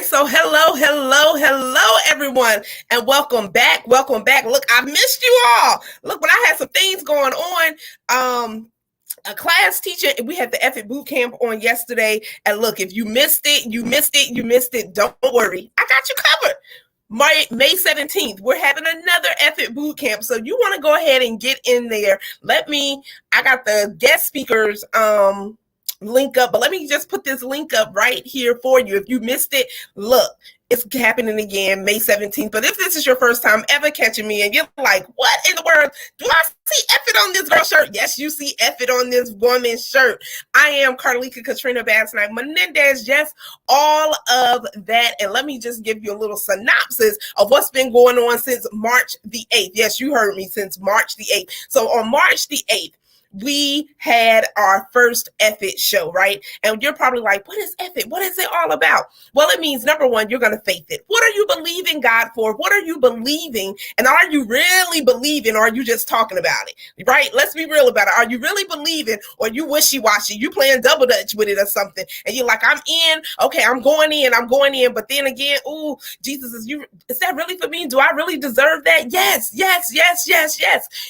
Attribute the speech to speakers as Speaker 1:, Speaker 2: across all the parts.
Speaker 1: So hello, everyone, and welcome back. Look, I missed you all. Look, but I had some things going on. A class teacher, we had the Effort Boot Camp on yesterday, and look, if you missed it. Don't worry, I got you covered. May 17th, we're having another Effort Boot Camp, so you want to go ahead and get in there. I got the guest speakers link up, but let me just put this link up right here for you. If you missed it, look, it's happening again, May 17th. But if this is your first time ever catching me and you're like, what in the world? Do I see effort on this girl shirt? Yes, you see effort on this woman's shirt. I am Carlika Katrina Basnight-Menendez. Yes, all of that. And let me just give you a little synopsis of what's been going on since March the 8th. Yes, you heard me, since March the 8th. So on March the 8th, we had our first Effort show, right? And you're probably like, what is Effort? What is it all about? Well, it means, number one, you're going to faith it. What are you believing God for? What are you believing? And are you really believing, or are you just talking about it, right? Let's be real about it. Are you really believing, or you wishy-washy? You playing double dutch with it or something, and you're like, I'm in. Okay, I'm going in. But then again, ooh, Jesus, is that really for me? Do I really deserve that? Yes.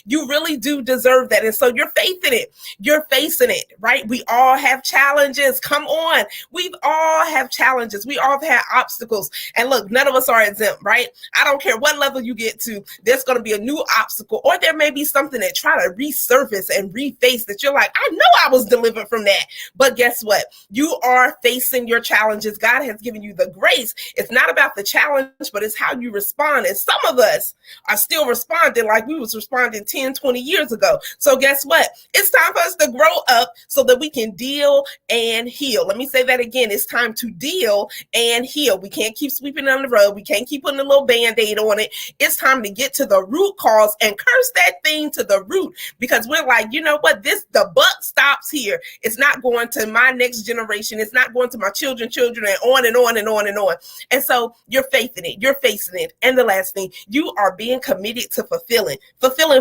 Speaker 1: You really do deserve that. And so you're faithing it. You're facing it, right? We all have challenges. Come on. We've all have challenges. We all have had obstacles. And look, none of us are exempt, right? I don't care what level you get to, there's going to be a new obstacle, or there may be something that try to resurface and reface that you're like, I know I was delivered from that. But guess what? You are facing your challenges. God has given you the grace. It's not about the challenge, but it's how you respond. And some of us are still responding like we was responding 10, 20 years ago. So guess what? It's time for us to grow up so that we can deal and heal. Let me say that again. It's time to deal and heal. We can't keep sweeping on the road. We can't keep putting a little Band-Aid on it. It's time to get to the root cause and curse that thing to the root, because we're like, you know what? The buck stops here. It's not going to my next generation. It's not going to my children, and on and on and on and on. And so you're facing it. You're facing it. And the last thing, you are being committed to fulfilling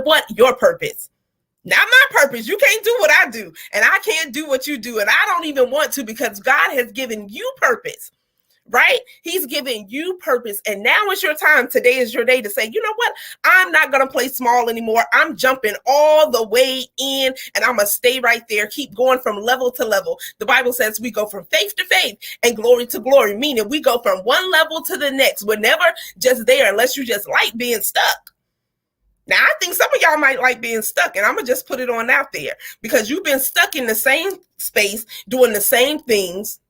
Speaker 1: what? Your purpose. Not my purpose. You can't do what I do, and I can't do what you do, and I don't even want to, because God has given you purpose, right? He's given you purpose, and now is your time. Today is your day to say, you know what? I'm not going to play small anymore. I'm jumping all the way in, and I'm going to stay right there, keep going from level to level. The Bible says we go from faith to faith and glory to glory, meaning we go from one level to the next. We're never just there unless you just like being stuck. Now, I think some of y'all might like being stuck, and I'm going to just put it on out there, because you've been stuck in the same space, doing the same things,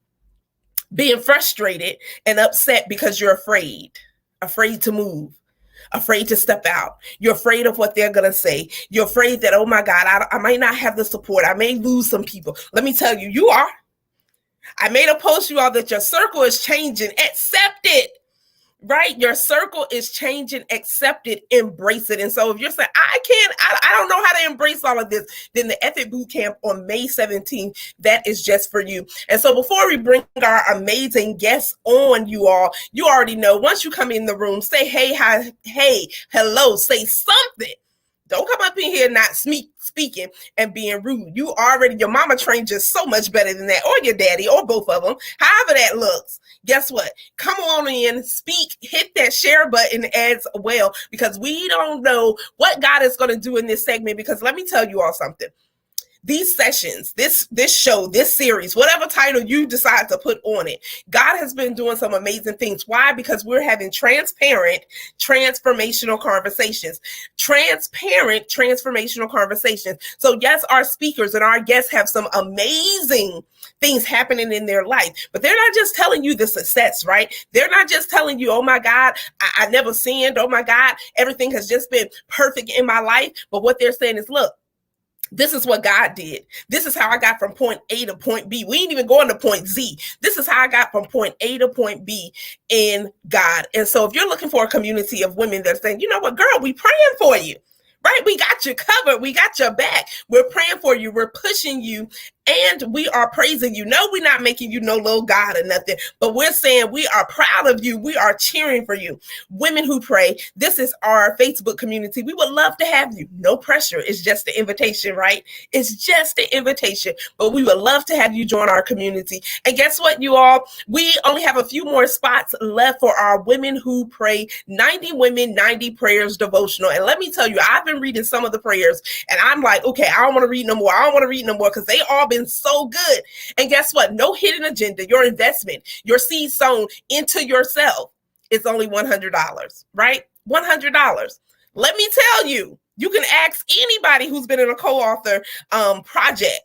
Speaker 1: being frustrated and upset because you're afraid to move, afraid to step out. You're afraid of what they're going to say. You're afraid that, oh my God, I might not have the support. I may lose some people. Let me tell you, you are. I made a post, you all, that your circle is changing. Accept it. Right? Your circle is changing. Accept it, embrace it. And so if you're saying, I don't know how to embrace all of this, then the Effort Boot Camp on May 17th, that is just for you. And so before we bring our amazing guests on, you all, you already know, once you come in the room, say, hey, hi, hey, hello, say something. Don't come up in here not speaking and being rude. Your mama trained you so much better than that, or your daddy, or both of them, however that looks. Guess what? Come on in, speak, hit that share button as well, because we don't know what God is going to do in this segment. Because let me tell you all something. These sessions, this show, this series, whatever title you decide to put on it, God has been doing some amazing things. Why? Because we're having transparent, transformational conversations. Transparent, transformational conversations. So yes, our speakers and our guests have some amazing things happening in their life, but they're not just telling you the success, right? They're not just telling you, oh my God, I never sinned. Oh my God, everything has just been perfect in my life. But what they're saying is, look, this is what God did. This is how I got from point A to point B. We ain't even going to point Z. This is how I got from point A to point B in God. And so if you're looking for a community of women that are saying, you know what, girl, we praying for you, right? We got you covered. We got your back. We're praying for you. We're pushing you. And we are praising you. No, we're not making you no little God or nothing, but we're saying we are proud of you. We are cheering for you. Women Who Pray. This is our Facebook community. We would love to have you. No pressure. It's just an invitation, right? It's just an invitation, but we would love to have you join our community. And guess what, you all? We only have a few more spots left for our Women Who Pray 90 Women, 90 Prayers devotional. And let me tell you, I've been reading some of the prayers and I'm like, okay, I don't want to read no more. I don't want to read no more because they all been so good. And guess what? No hidden agenda. Your investment, your seed sown into yourself is only $100, right? $100. Let me tell you, you can ask anybody who's been in a co-author project.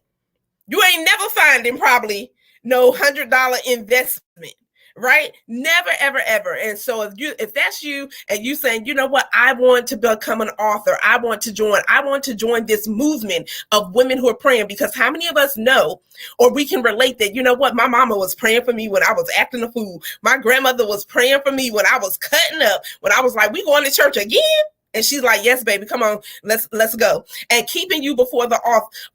Speaker 1: You ain't never finding probably no $100 investment, right? Never, ever, ever. And so if that's you and you saying, you know what, I want to become an author, I want to join this movement of women who are praying, because how many of us know, or we can relate that, you know what, my mama was praying for me when I was acting a fool. My grandmother was praying for me when I was cutting up, when I was like, we going to church again? And she's like, yes, baby, come on, let's go. And keeping you before the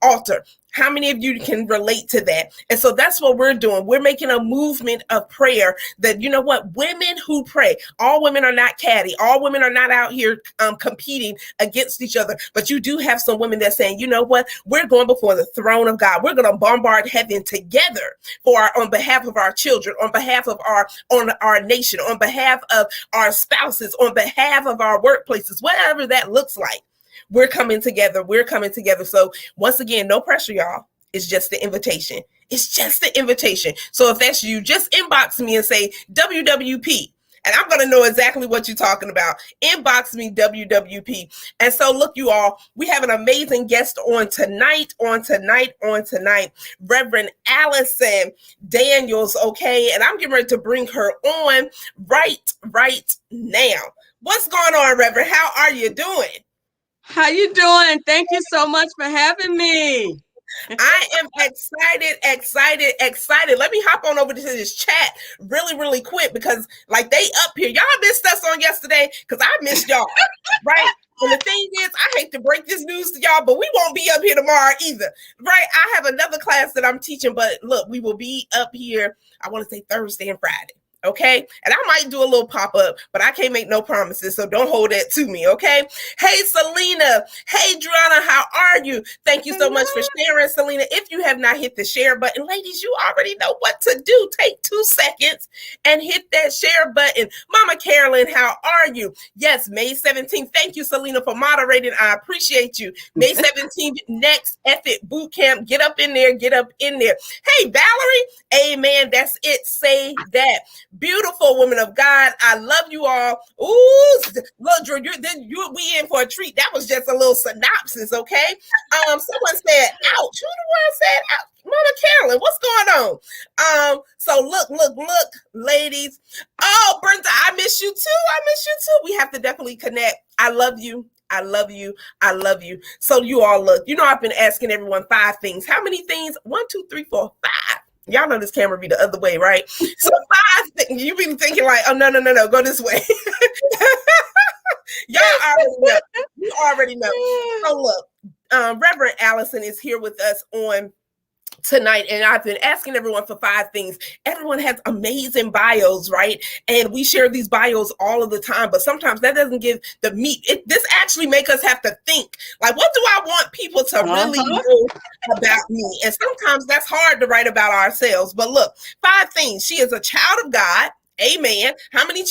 Speaker 1: altar. How many of you can relate to that? And so that's what we're doing. We're making a movement of prayer that, you know what, women who pray. All women are not catty. All women are not out here competing against each other. But you do have some women that saying, you know what, we're going before the throne of God. We're going to bombard heaven together on behalf of our children, on behalf of our nation, on behalf of our spouses, on behalf of our workplaces, whatever that looks like. We're coming together. We're coming together. So once again, no pressure, y'all. It's just the invitation. It's just the invitation. So if that's you, just inbox me and say WWP. And I'm going to know exactly what you're talking about. Inbox me WWP. And so look, you all, we have an amazing guest on tonight. Reverend Allison Daniels, okay? And I'm getting ready to bring her on right now. What's going on, Reverend? How are you doing?
Speaker 2: How you doing? Thank you so much for having me.
Speaker 1: I am excited. Let me hop on over to this chat really quick, because like they up here. Y'all missed us on yesterday because I missed y'all, right? And the thing is, I hate to break this news to y'all, but we won't be up here tomorrow either, right? I have another class that I'm teaching, but look, we will be up here, I want to say Thursday and Friday. Okay. And I might do a little pop-up, but I can't make no promises. So don't hold that to me. Okay. Hey, Selena. Hey, Drana. How are you? Thank you so much for sharing, Selena. If you have not hit the share button, ladies, you already know what to do. Take 2 seconds and hit that share button. Mama Carolyn, how are you? Yes, May 17th. Thank you, Selena, for moderating. I appreciate you. May 17th, next Effort Boot Camp. Get up in there. Hey, Valerie. Amen. That's it. Say that. Beautiful women of God. I love you all. Ooh, look, Drew, we in for a treat. That was just a little synopsis, okay? Someone said, ouch. Who the one said, ouch? Mama Carolyn, what's going on? So look, ladies. Oh, Brenda, I miss you too. We have to definitely connect. I love you. So you all look, you know, I've been asking everyone 5 things. How many things? 1, 2, 3, 4, 5. Y'all know this camera be the other way, right? So 5 things. You be thinking like, oh, no, go this way. Y'all already know. You already know. So look, Reverend Allison is here with us on tonight, and I've been asking everyone for 5 things. Everyone has amazing bios, right? And we share these bios all of the time, but sometimes that doesn't give the meat. This actually makes us have to think, like, what do I want people to really know about me? And sometimes that's hard to write about ourselves. But look, 5 things. She is a child of God. Amen. How many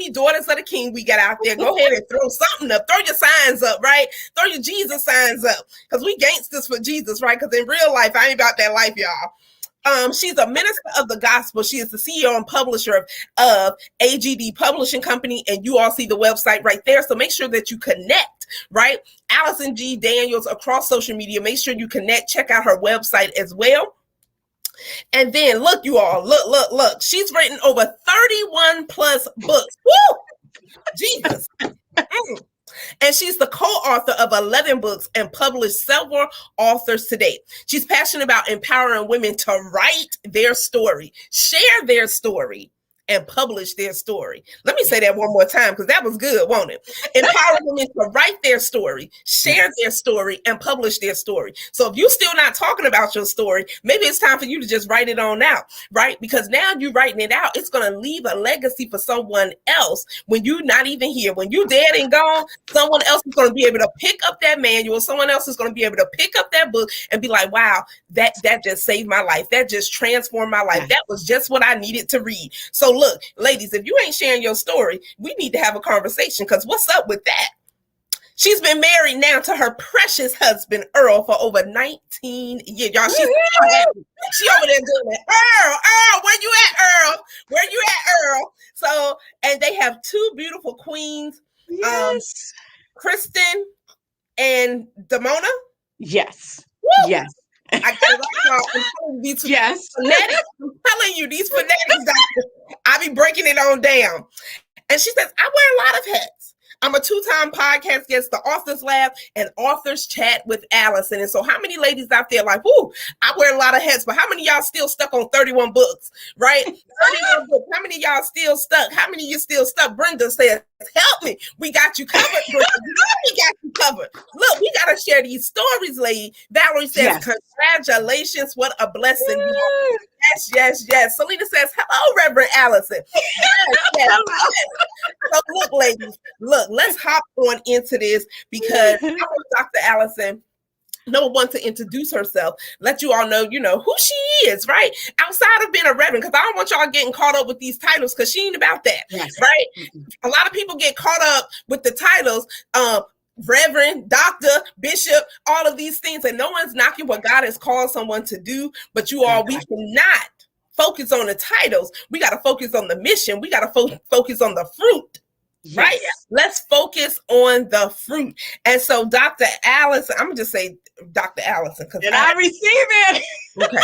Speaker 1: daughters of the King we got out there? Go ahead and throw something up. Throw your signs up, right? Throw your Jesus signs up, because we gangsters for Jesus, right? Because in real life, I ain't about that life, y'all. She's a minister of the gospel. She is the CEO and publisher of AGD Publishing Company, and you all see the website right there. So make sure that you connect, right? Allison G. Daniels across social media. Make sure you connect. Check out her website as well. And then look, you all, look. She's written over 31 plus books. Woo! Jesus. And she's the co-author of 11 books and published several authors to date. She's passionate about empowering women to write their story, share their story, and publish their story. Let me say that one more time because that was good, won't it? Empower women to write their story, share their story, and publish their story. So if you're still not talking about your story, maybe it's time for you to just write it on out, right? Because now you're writing it out, it's going to leave a legacy for someone else when you're not even here. When you're dead and gone, someone else is going to be able to pick up that manual. Someone else is going to be able to pick up that book and be like, wow, that just saved my life. That just transformed my life. That was just what I needed to read. So look, ladies, if you ain't sharing your story, we need to have a conversation because what's up with that? She's been married now to her precious husband, Earl, for over 19 years. Y'all, she over there doing it. Earl, where you at, Earl? Where you at, Earl? So, and they have two beautiful queens, Kristen and Damona.
Speaker 2: Yes.
Speaker 1: Woo!
Speaker 2: Yes.
Speaker 1: I got it right, y'all. These phonetics, I'm telling you, these phonetics, I be breaking it on down. And she says, I wear a lot of hats. I'm a 2-time podcast guest, the Authors Lab and Authors Chat with Allison. And so how many ladies out there like, whoo, I wear a lot of hats, but how many of y'all still stuck on 31 books, right? 31 books. How many of y'all still stuck? How many of you still stuck? Brenda says, help me. We got you covered, Brenda. We got you covered. Look, we got to share these stories, lady. Valerie says, congratulations. What a blessing. Yes. Selena says, hello, Reverend Allison. Yes. So look, ladies, let's hop on into this because I want Dr. Allison, number one, to introduce herself, let you all know, who she is, right? Outside of being a reverend, because I don't want y'all getting caught up with these titles because she ain't about that, right? Mm-hmm. A lot of people get caught up with the titles, Reverend, Doctor, Bishop, all of these things, and no one's knocking what God has called someone to do, but we cannot focus on the titles. We got to focus on the mission. We got to focus on the fruit. Yes. Right? Let's focus on the fruit. And so Dr. Allison, I'm going to just say Dr. Allison.
Speaker 2: And I receive it.
Speaker 1: Okay.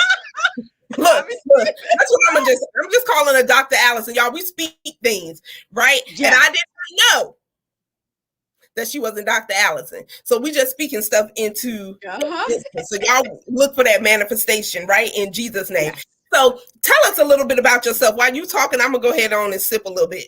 Speaker 1: Look, that's what I'm just calling her Dr. Allison. Y'all, we speak things, right? Yes. And I didn't know that she wasn't Dr. Allison. So we just speaking stuff into So y'all look for that manifestation, right? In Jesus' name. Yes. So tell us a little bit about yourself. While you talking, I'm going to go ahead on and sip a little bit.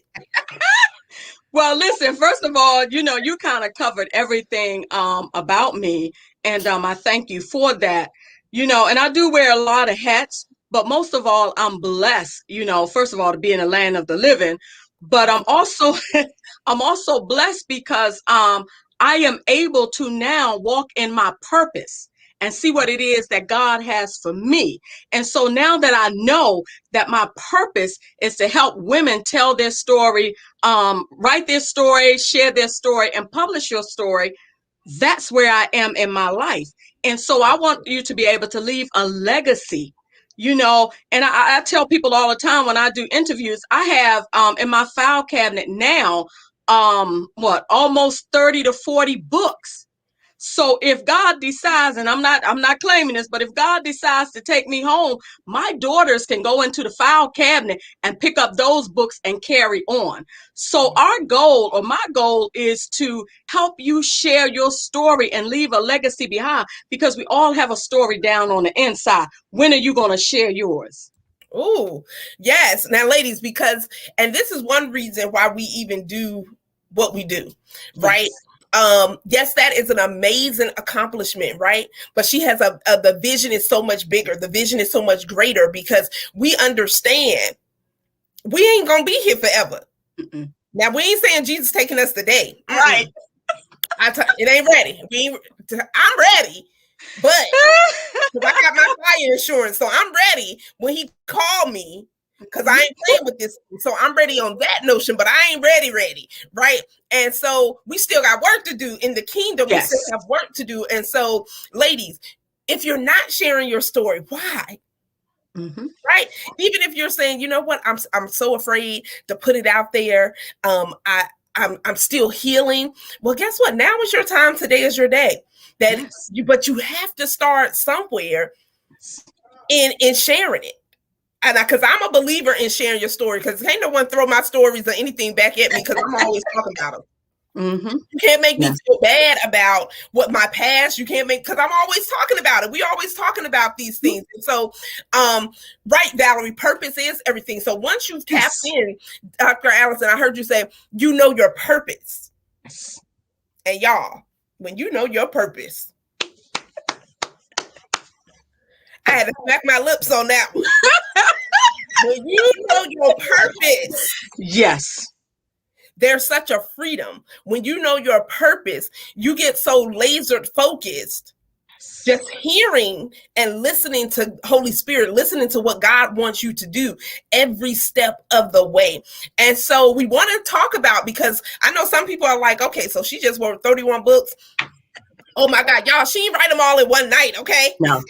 Speaker 2: Well, listen, first of all, you kind of covered everything about me. And I thank you for that. And I do wear a lot of hats, but most of all, I'm blessed, first of all, to be in the land of the living. But I'm also blessed because I am able to now walk in my purpose and see what it is that God has for me. And so now that I know that my purpose is to help women tell their story, write their story, share their story, and publish your story, that's where I am in my life. And so I want you to be able to leave a legacy, and I tell people all the time when I do interviews, I have in my file cabinet now, almost 30 to 40 books. So if God decides, and I'm not claiming this, but if God decides to take me home, my daughters can go into the file cabinet and pick up those books and carry on. So my goal is to help you share your story and leave a legacy behind, because we all have a story down on the inside. When are you going to share yours?
Speaker 1: Oh, yes. Now, ladies, and this is one reason why we even do what we do, right? Yes, that is an amazing accomplishment, right? But she has the vision is so much bigger. The vision is so much greater because we understand we ain't going to be here forever. Mm-mm. Now, we ain't saying Jesus taking us today. Mm-mm.
Speaker 2: Right.
Speaker 1: It ain't ready. I'm ready, but I got my fire insurance, so I'm ready when he called me. Because I ain't playing with this. So I'm ready on that notion, but I ain't ready, right? And so we still got work to do in the kingdom. Yes. We still have work to do. And so, ladies, if you're not sharing your story, why? Mm-hmm. Right? Even if you're saying, you know what, I'm so afraid to put it out there. I'm still healing. Well, guess what? Now is your time. Today is your day. But you have to start somewhere in sharing it. And because I'm a believer in sharing your story, because ain't no one throw my stories or anything back at me because I'm always talking about them.
Speaker 2: Mm-hmm.
Speaker 1: You can't make me
Speaker 2: Yes.
Speaker 1: feel bad about what my past. You can't make, because I'm always talking about it. We always talking about these things. And so, right, Valerie, purpose is everything. So once you've tapped
Speaker 2: Yes.
Speaker 1: in, Dr. Allison, I heard you say, you know your purpose.
Speaker 2: Yes.
Speaker 1: And y'all, when you know your purpose, I had to smack my lips on that one. When you know your purpose,
Speaker 2: Yes.
Speaker 1: there's such a freedom. When you know your purpose, you get so laser focused, just hearing and listening to Holy Spirit, listening to what God wants you to do every step of the way. And so we want to talk about, because I know some people are like, okay, so she just wrote 31 books. Oh my God, y'all, she didn't write them all in one night, okay?
Speaker 2: No.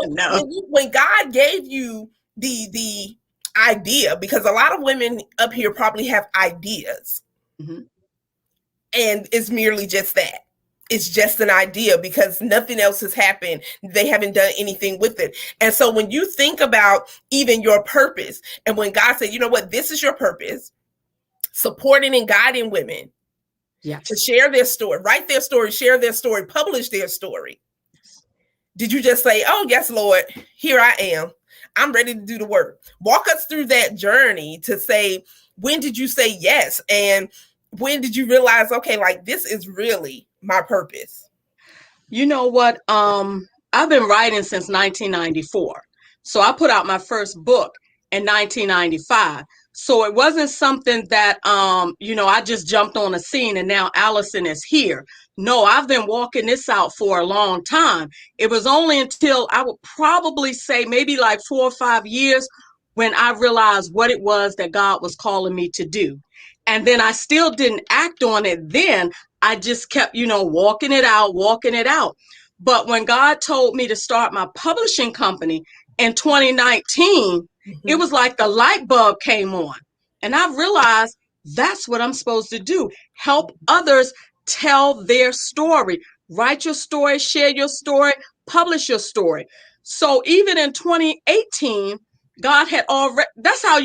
Speaker 2: No.
Speaker 1: When God gave you the idea, because a lot of women up here probably have ideas,
Speaker 2: Mm-hmm.
Speaker 1: and it's merely just that. It's just an idea because nothing else has happened. They haven't done anything with it. And so when you think about even your purpose, and when God said, you know what, this is your purpose, supporting and guiding women,
Speaker 2: yes,
Speaker 1: to share their story, write their story, share their story, publish their story. Did you just say, oh, yes, Lord, here I am. I'm ready to do the work. Walk us through that journey to say, when did you say yes? And when did you realize, okay, like this is really my purpose?
Speaker 2: You know what? I've been writing since 1994. So I put out my first book in 1995. So it wasn't something that, I just jumped on a scene and now Allison is here. No, I've been walking this out for a long time. It was only until I would probably say maybe like 4 or 5 years when I realized what it was that God was calling me to do. And then I still didn't act on it then. I just kept, walking it out, walking it out. But when God told me to start my publishing company in 2019, it was like the light bulb came on. And I realized that's what I'm supposed to do. Help others tell their story. Write your story, share your story, publish your story. So even in 2018, God had already, that's how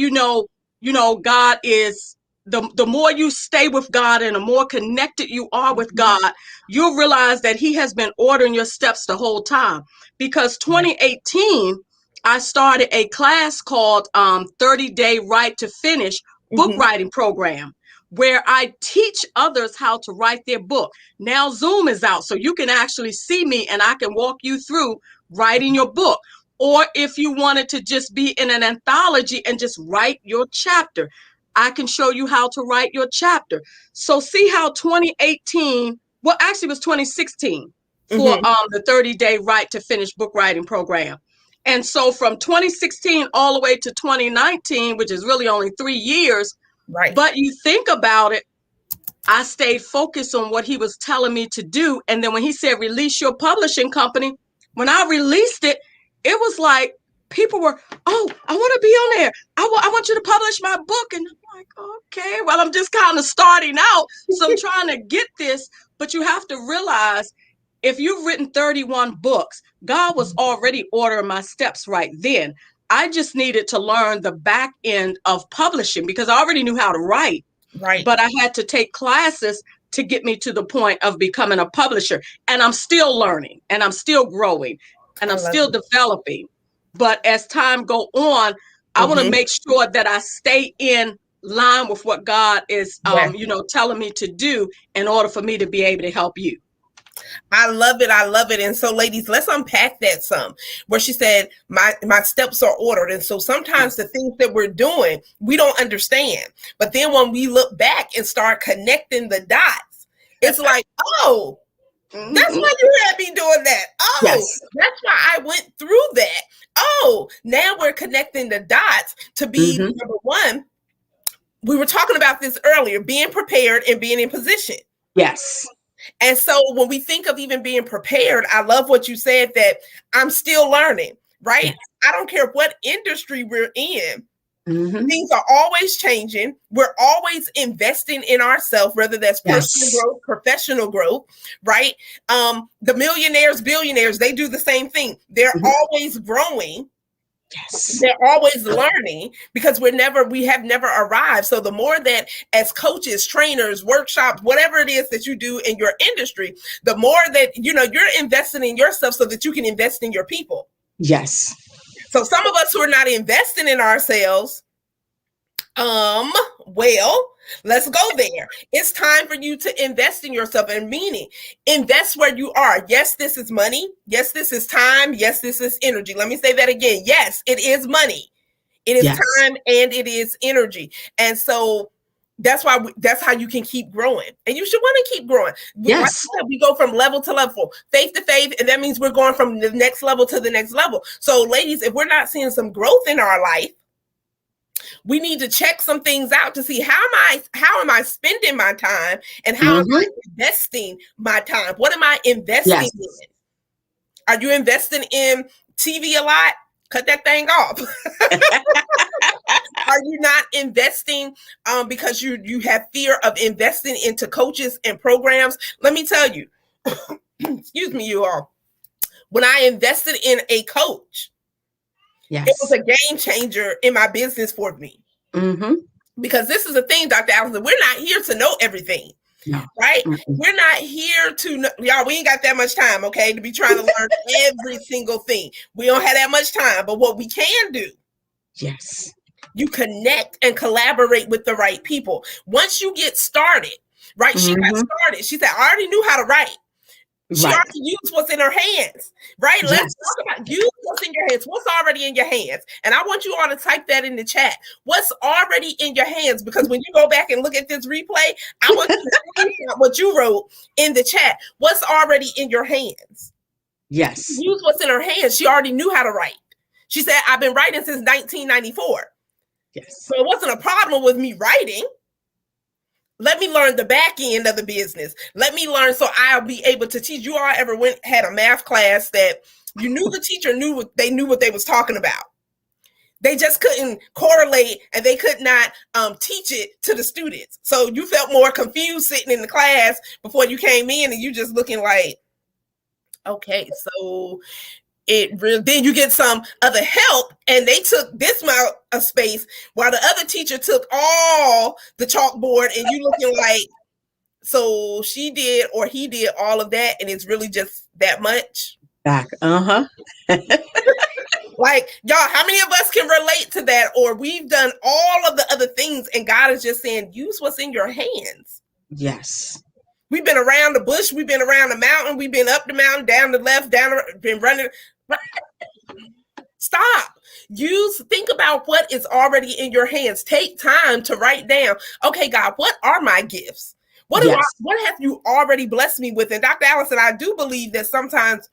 Speaker 2: God is the more you stay with God and the more connected you are with God, you'll realize that He has been ordering your steps the whole time. Because 2018, I started a class called 30-Day Write to Finish book writing program, where I teach others how to write their book. Now Zoom is out, so you can actually see me and I can walk you through writing your book. Or if you wanted to just be in an anthology and just write your chapter, I can show you how to write your chapter. So see how 2018, well, actually it was 2016 for the 30-Day Write to Finish book writing program. And so from 2016 all the way to 2019, which is really only 3 years,
Speaker 1: Right.
Speaker 2: But you think about it, I stayed focused on what He was telling me to do. And then when He said, release your publishing company, when I released it, it was like people were, oh, I want to be on there. I want you to publish my book. And I'm like, okay, well, I'm just kind of starting out. So I'm trying to get this. But you have to realize, if you've written 31 books, God was already ordering my steps right then. I just needed to learn the back end of publishing because I already knew how to write.
Speaker 1: Right.
Speaker 2: But I had to take classes to get me to the point of becoming a publisher. And I'm still learning and I'm still growing and I'm still developing. But as time go on, I want to make sure that I stay in line with what God is, telling me to do in order for me to be able to help you.
Speaker 1: I love it. I love it. And so, ladies, let's unpack that some, where she said, my steps are ordered. And so sometimes the things that we're doing, we don't understand. But then when we look back and start connecting the dots, it's like, oh, that's why you had me doing that. Oh, that's why I went through that. Oh, now we're connecting the dots to be, number one, we were talking about this earlier, being prepared and being in position.
Speaker 2: Yes.
Speaker 1: And so when we think of even being prepared, I love what you said, that I'm still learning, right? Yes. I don't care what industry we're in. Things are always changing. We're always investing in ourselves, whether that's personal growth, professional growth, right? The millionaires, billionaires, they do the same thing. They're always growing.
Speaker 2: Yes.
Speaker 1: They're always learning because we have never arrived. So the more that as coaches, trainers, workshops, whatever it is that you do in your industry, the more that you're investing in yourself so that you can invest in your people.
Speaker 2: Yes.
Speaker 1: So some of us who are not investing in ourselves, well, let's go there. It's time for you to invest in yourself, and meaning invest where you are. Yes, this is money. Yes, this is time. Yes, this is energy. Let me say that again. Yes, it is money. It is time and it is energy. And so that's how you can keep growing. And you should want to keep growing.
Speaker 2: Yes.
Speaker 1: Like I said, we go from level to level, faith to faith, and that means we're going from the next level to the next level. So ladies, if we're not seeing some growth in our life, we need to check some things out to see how am I spending my time, and how am I investing my time? What am I investing in? Are you investing in TV a lot? Cut that thing off. Are you not investing because you have fear of investing into coaches and programs? Let me tell you, excuse me, you all. When I invested in a coach, it was a game changer in my business for me. Because this is the thing, Dr. Allison, we're not here to know everything. No. Right? We're not here to know, y'all, we ain't got that much time, okay, to be trying to learn every single thing. We don't have that much time, but what we can do, you connect and collaborate with the right people. Once you get started, right? She got started. She said, I already knew how to write. She already used what's in her hands, right? Let's talk about use what's in your hands. What's already in your hands? And I want you all to type that in the chat. What's already in your hands? Because when you go back and look at this replay, I want you to screenshot what you wrote in the chat. What's already in your hands?
Speaker 2: Yes.
Speaker 1: Use what's in her hands. She already knew how to write. She said, I've been writing since 1994.
Speaker 2: Yes.
Speaker 1: So it wasn't a problem with me writing. Let me learn the back end of the business. Let me learn so I'll be able to teach. You all ever had a math class that you knew the teacher knew what they was talking about? They just couldn't correlate, and they could not teach it to the students. So you felt more confused sitting in the class before you came in, and you just looking like, okay, so then you get some other help, and they took this amount of space while the other teacher took all the chalkboard, and you looking like, so she did or he did all of that, and it's really just that much.
Speaker 2: Like,
Speaker 1: y'all, how many of us can relate to that? Or we've done all of the other things, and God is just saying, use what's in your hands.
Speaker 2: Yes.
Speaker 1: We've been around the bush. We've been around the mountain. We've been up the mountain, down the left, been running. Stop. Think about what is already in your hands. Take time to write down, okay, God, what are my gifts? What have you already blessed me with? And Dr. Allison, I do believe that sometimes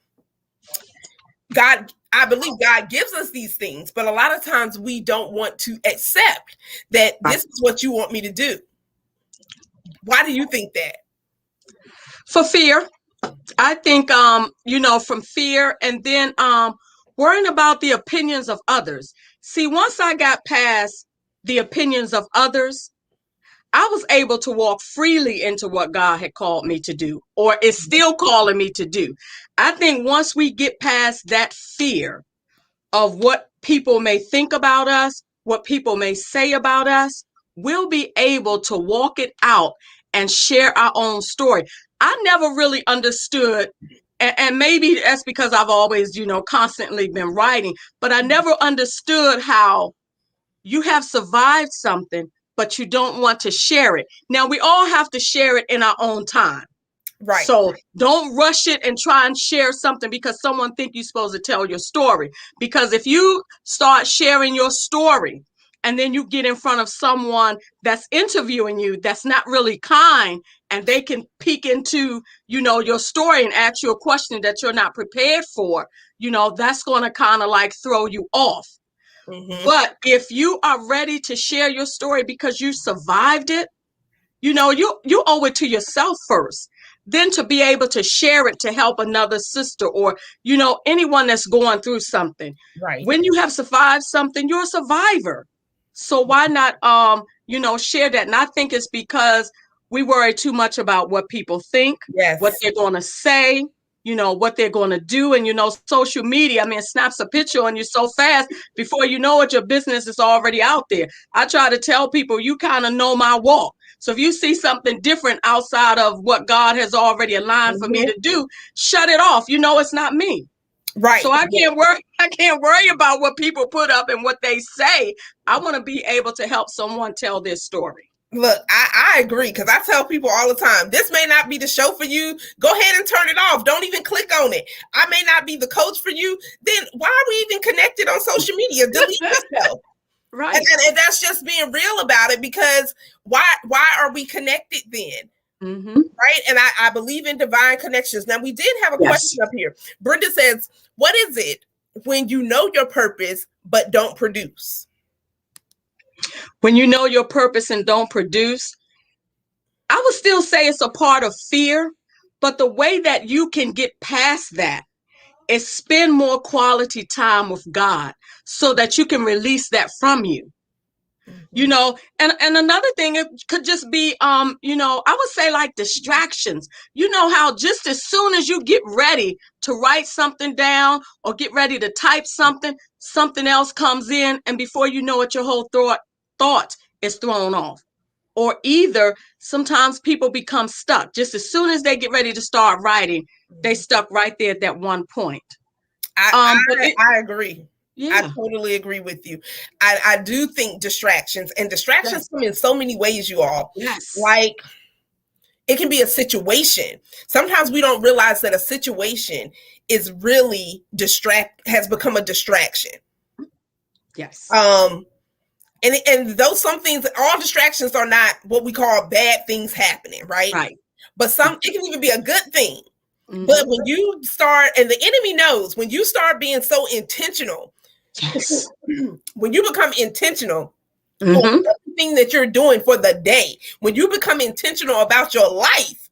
Speaker 1: I believe God gives us these things, but a lot of times we don't want to accept that this is what you want me to do. Why do you think that?
Speaker 2: For fear. I think, from fear, and then worrying about the opinions of others. See, once I got past the opinions of others, I was able to walk freely into what God had called me to do, or is still calling me to do. I think once we get past that fear of what people may think about us, what people may say about us, we'll be able to walk it out and share our own story. I never really understood, and maybe that's because I've always, constantly been writing, but I never understood how you have survived something, but you don't want to share it. Now, we all have to share it in our own time.
Speaker 1: Right.
Speaker 2: So don't rush it and try and share something because someone thinks you're supposed to tell your story. Because if you start sharing your story and then you get in front of someone that's interviewing you that's not really kind, and they can peek into, your story and ask you a question that you're not prepared for, that's going to kind of like throw you off. But if you are ready to share your story because you survived it, you owe it to yourself first. Then to be able to share it to help another sister or, anyone that's going through something.
Speaker 1: Right.
Speaker 2: When you have survived something, you're a survivor. So why not, share that? And I think it's because we worry too much about what people think, what they're going to say, what they're going to do. And, social media, I mean, it snaps a picture on you so fast, before you know it, your business is already out there. I try to tell people, you kind of know my walk. So if you see something different outside of what God has already aligned for me to do, shut it off. It's not me.
Speaker 1: Right.
Speaker 2: So I can't worry about what people put up and what they say. I want to be able to help someone tell their story.
Speaker 1: Look, I agree, because I tell people all the time, this may not be the show for you. Go ahead and turn it off. Don't even click on it. I may not be the coach for you. Then why are we even connected on social media? Delete yourself.
Speaker 2: Right.
Speaker 1: And that's just being real about it, because why are we connected then?
Speaker 2: Mm-hmm.
Speaker 1: Right? And I believe in divine connections. Now, we did have a question up here. Brenda says, what is it when you know your purpose but don't produce?
Speaker 2: When you know your purpose and don't produce, I would still say it's a part of fear, but the way that you can get past that is spend more quality time with God, so that you can release that from you. And another thing, it could just be, I would say, like, distractions. How just as soon as you get ready to write something down or get ready to type something else comes in, and before you know it, your whole thought is thrown off. Or either sometimes people become stuck. Just as soon as they get ready to start writing, they stuck right there at that one point.
Speaker 1: I agree.
Speaker 2: Yeah.
Speaker 1: I totally agree with you. I do think distractions come in so many ways, you all.
Speaker 2: Yes.
Speaker 1: Like, it can be a situation. Sometimes we don't realize that a situation is really has become a distraction.
Speaker 2: Yes.
Speaker 1: And those some things, all distractions are not what we call bad things happening, right?
Speaker 2: Right.
Speaker 1: But it can even be a good thing. Mm-hmm. But when you start, and the enemy knows, when you start being so intentional,
Speaker 2: yes.
Speaker 1: When you become intentional on everything that you're doing for the day, when you become intentional about your life,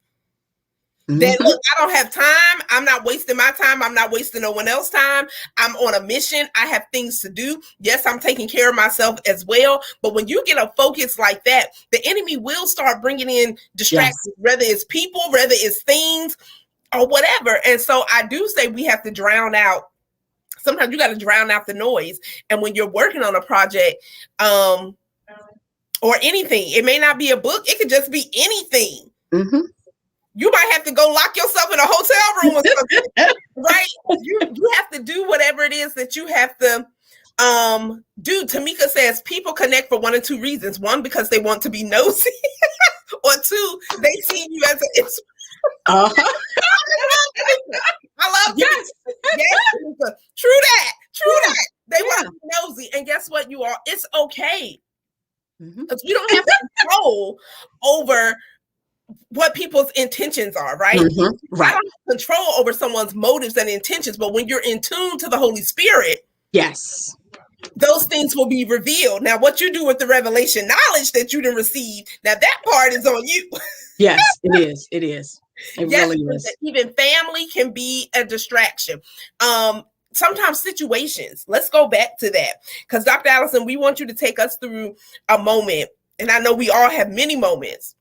Speaker 1: then look, I don't have time. I'm not wasting my time. I'm not wasting no one else's time. I'm on a mission. I have things to do. Yes, I'm taking care of myself as well. But when you get a focus like that, the enemy will start bringing in distractions, whether it's people, whether it's things, or whatever. And so I do say we have to drown out. Sometimes you got to drown out the noise. And when you're working on a project, or anything, it may not be a book. It could just be anything. Mm-hmm. You might have to go lock yourself in a hotel room or something, right? You have to do whatever it is that you have to do. Tamika says people connect for one or two reasons. One, because they want to be nosy, or two, they see you as an inspiration. I love yes. True that. They want to be nosy. And guess what, you all? It's okay. Because we don't have control over what people's intentions are, right? Right. I don't have control over someone's motives and intentions, but when you're in tune to the Holy Spirit,
Speaker 2: yes,
Speaker 1: those things will be revealed. Now, what you do with the revelation knowledge that you didn't receive, now that part is on you.
Speaker 2: Yes, it is. It is. It really is.
Speaker 1: Even family can be a distraction. Sometimes situations, let's go back to that, because Dr. Allison, we want you to take us through a moment, and I know we all have many moments,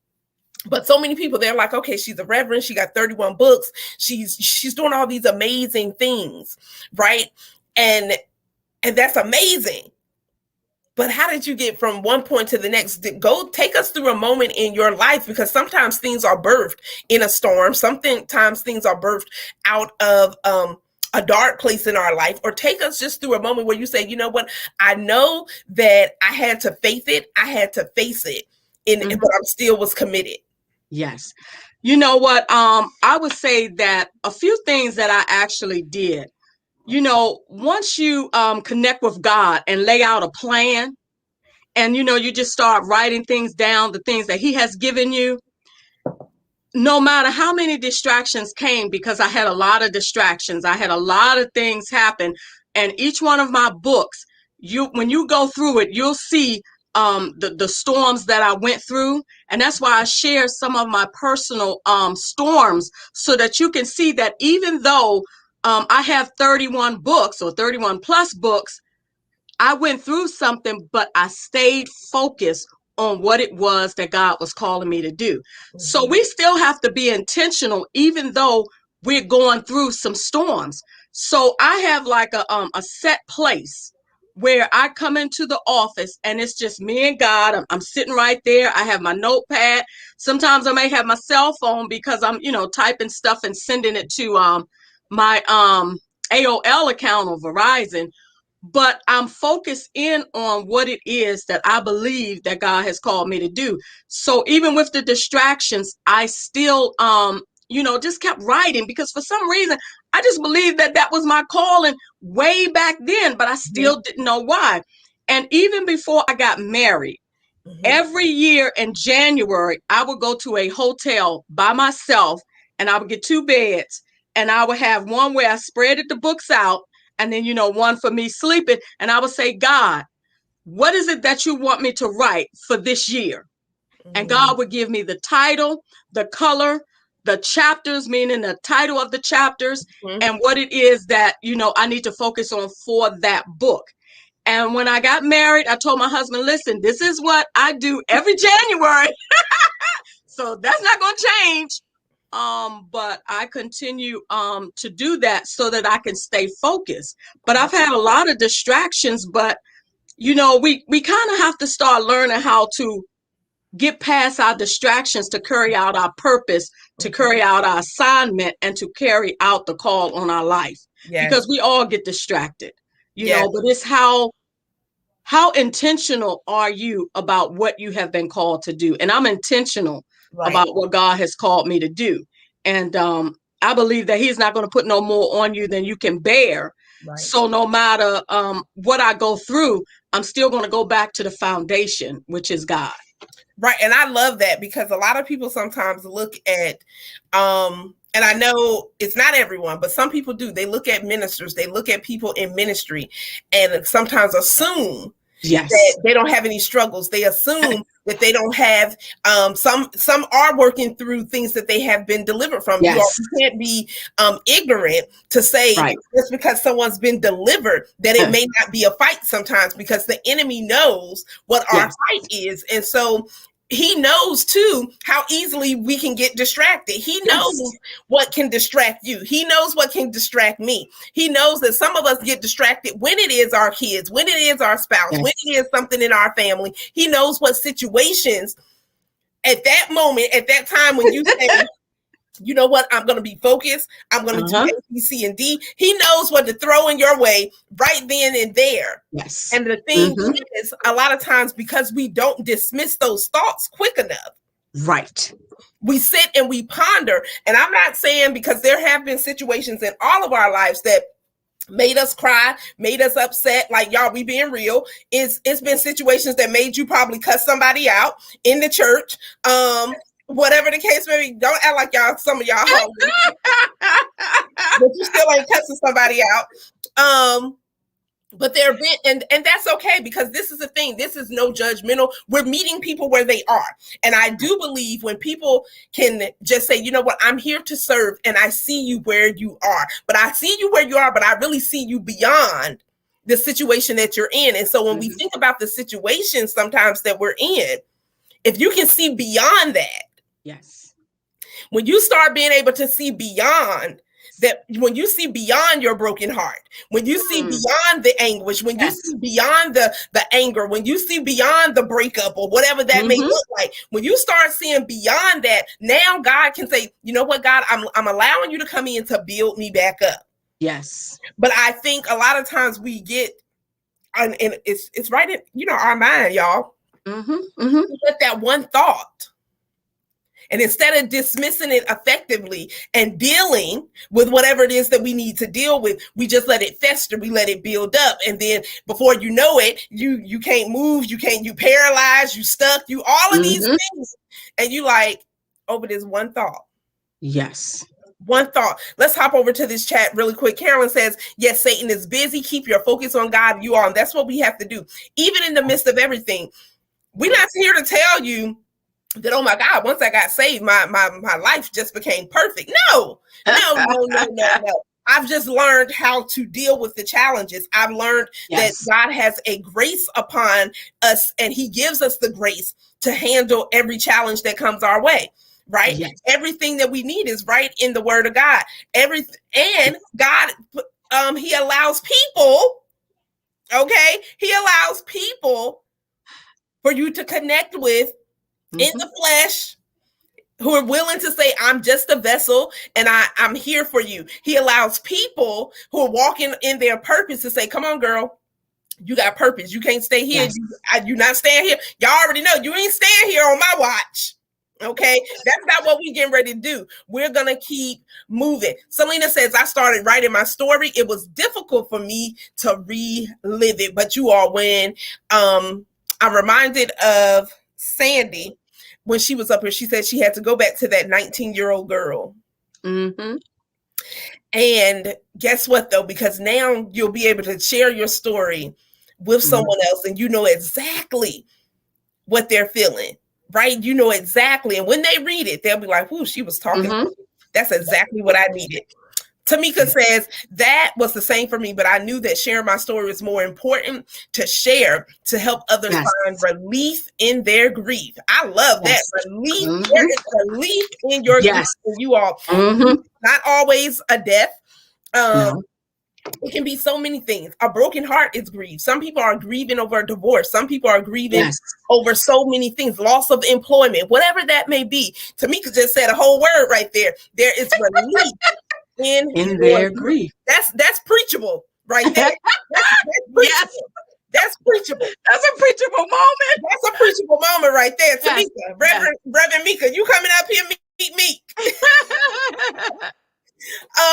Speaker 1: but so many people, they're like, okay, she's a reverend, she got 31 books, she's doing all these amazing things, right? And that's amazing. But how did you get from one point to the next? Go take us through a moment in your life, because sometimes things are birthed in a storm. Sometimes things are birthed out of a dark place in our life. Or take us just through a moment where you say, you know what? I know that I had to face it. I had to face it, but I still was committed.
Speaker 2: Yes. You know what? I would say that a few things that I actually did. Once you connect with God and lay out a plan, and you just start writing things down, the things that He has given you, no matter how many distractions came, because I had a lot of distractions, I had a lot of things happen, and each one of my books, when you go through it, you'll see the storms that I went through. And that's why I share some of my personal storms, so that you can see that even though I have 31 books or 31 plus books, I went through something, but I stayed focused on what it was that God was calling me to do. So we still have to be intentional, even though we're going through some storms. So I have like a set place where I come into the office and it's just me and God. I'm sitting right there. I have my notepad. Sometimes I may have my cell phone because I'm, typing stuff and sending it to my AOL account or Verizon. But I'm focused in on what it is that I believe that God has called me to do. So even with the distractions, I still, just kept writing because for some reason, I just believed that that was my calling way back then, but I still didn't know why. And even before I got married, every year in January, I would go to a hotel by myself and I would get 2 beds and I would have one where I spreaded the books out and then, one for me sleeping. And I would say, God, what is it that you want me to write for this year? And God would give me the title, the color, the chapters, meaning the title of the chapters, and what it is that, I need to focus on for that book. And when I got married, I told my husband, listen, this is what I do every January. So that's not going to change. But I continue to do that so that I can stay focused. But I've had a lot of distractions, but we kind of have to start learning how to get past our distractions to carry out our purpose, to carry out our assignment, and to carry out the call on our life. Yes. Because we all get distracted, but it's how intentional are you about what you have been called to do? And I'm intentional about what God has called me to do. And I believe that he's not going to put no more on you than you can bear. Right. So no matter what I go through, I'm still going to go back to the foundation, which is God.
Speaker 1: Right. And I love that because a lot of people sometimes look at, and I know it's not everyone, but some people do. They look at ministers, they look at people in ministry and sometimes assume that they don't have any struggles. They assume that they don't have, some are working through things that they have been delivered from.
Speaker 2: Yes.
Speaker 1: You can't be ignorant to say just because someone's been delivered that it may not be a fight sometimes because the enemy knows what our fight is. And so he knows too how easily we can get distracted. He knows what can distract you. He knows what can distract me. He knows that some of us get distracted when it is our kids, when it is our spouse, when it is something in our family. He knows what situations at that moment, at that time when you say, you know what, I'm going to be focused. I'm going to do A, B, C, and D. He knows what to throw in your way right then and there.
Speaker 2: Yes.
Speaker 1: And the thing is, a lot of times because we don't dismiss those thoughts quick enough.
Speaker 2: Right.
Speaker 1: We sit and we ponder. And I'm not saying because there have been situations in all of our lives that made us cry, made us upset. Like, y'all, we being real. It's been situations that made you probably cuss somebody out in the church. Whatever the case may be, don't act like y'all, some of y'all hungry, but you still ain't cussing somebody out. But there have been, and that's okay because this is the thing. This is no judgmental. We're meeting people where they are. And I do believe when people can just say, you know what, I'm here to serve and I see you where you are, but I see you where you are, but I really see you beyond the situation that you're in. And so when we think about the situation sometimes that we're in, if you can see beyond that, when you start being able to see beyond that, when you see beyond your broken heart, when you see beyond the anguish, when you see beyond the anger, when you see beyond the breakup or whatever that may look like, when you start seeing beyond that, now God can say, you know what, God, I'm allowing you to come in to build me back up.
Speaker 2: Yes.
Speaker 1: But I think a lot of times we get, and it's right in, our mind, y'all. Let that one thought. And instead of dismissing it effectively and dealing with whatever it is that we need to deal with, we just let it fester. We let it build up. And then before you know it, you can't move. You paralyzed, you stuck, you all of these things. And you like, but there's one thought.
Speaker 2: Yes.
Speaker 1: One thought. Let's hop over to this chat really quick. Carolyn says, yes, Satan is busy. Keep your focus on God. You are. And that's what we have to do. Even in the midst of everything. We're not here to tell you that, oh my God, once I got saved, my life just became perfect. No. I've just learned how to deal with the challenges. I've learned that God has a grace upon us and he gives us the grace to handle every challenge that comes our way. right?
Speaker 2: Yes.
Speaker 1: Everything that we need is right in the Word of God. And God, He allows people, okay? He allows people for you to connect with in the flesh, who are willing to say, I'm just a vessel and I'm here for you. He allows people who are walking in their purpose to say, come on, girl, you got purpose. You can't stay here.
Speaker 2: Yes.
Speaker 1: You not staying here. Y'all already know you ain't staying here on my watch. Okay, that's not what we getting ready to do. We're gonna keep moving. Selena says, I started writing my story. It was difficult for me to relive it, but you all, when I'm reminded of Sandy when she was up here, she said she had to go back to that 19-year-old girl.
Speaker 2: Mm-hmm.
Speaker 1: And guess what, though? Because now you'll be able to share your story with someone else, and you know exactly what they're feeling, right? You know exactly. And when they read it, they'll be like, whoo, she was talking. That's exactly what I needed. Tamika says, that was the same for me, but I knew that sharing my story was more important to share to help others find relief in their grief. I love that. Relief. There is relief in your grief for you all. Not always a death. It can be so many things. A broken heart is grief. Some people are grieving over a divorce. Some people are grieving over so many things, loss of employment, whatever that may be. Tamika just said a whole word right there. There is relief in their grief. That's preachable right there. That's preachable. That's preachable.
Speaker 2: That's a preachable moment.
Speaker 1: That's a preachable moment right there. Tamika, Reverend Mika, you coming up here, meet me.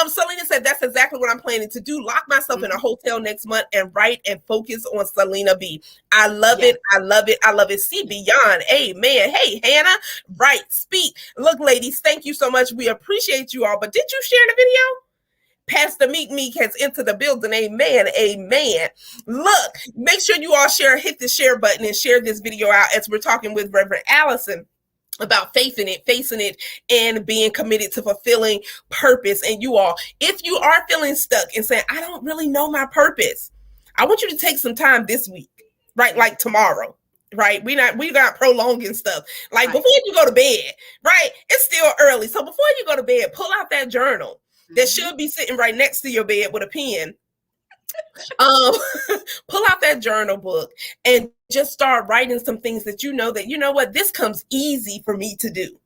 Speaker 1: Selena said, that's exactly what I'm planning to do. Lock myself in a hotel next month and write and focus on Selena B. I love it. I love it. I love it. See beyond. Amen. Hey, Hannah, write, speak. Look, ladies, thank you so much. We appreciate you all. But did you share the video? Pastor Meek has entered the building. Amen. Amen. Look, make sure you all hit the share button and share this video out as we're talking with Reverend Allison about facing it, and being committed to fulfilling purpose. And you all, if you are feeling stuck and saying, I don't really know my purpose, I want you to take some time this week, right? Like tomorrow, right? We got prolonging stuff. Like before you go to bed, right? It's still early. So before you go to bed, pull out that journal that should be sitting right next to your bed with a pen. Pull out that journal book and just start writing some things that you know what, this comes easy for me to do.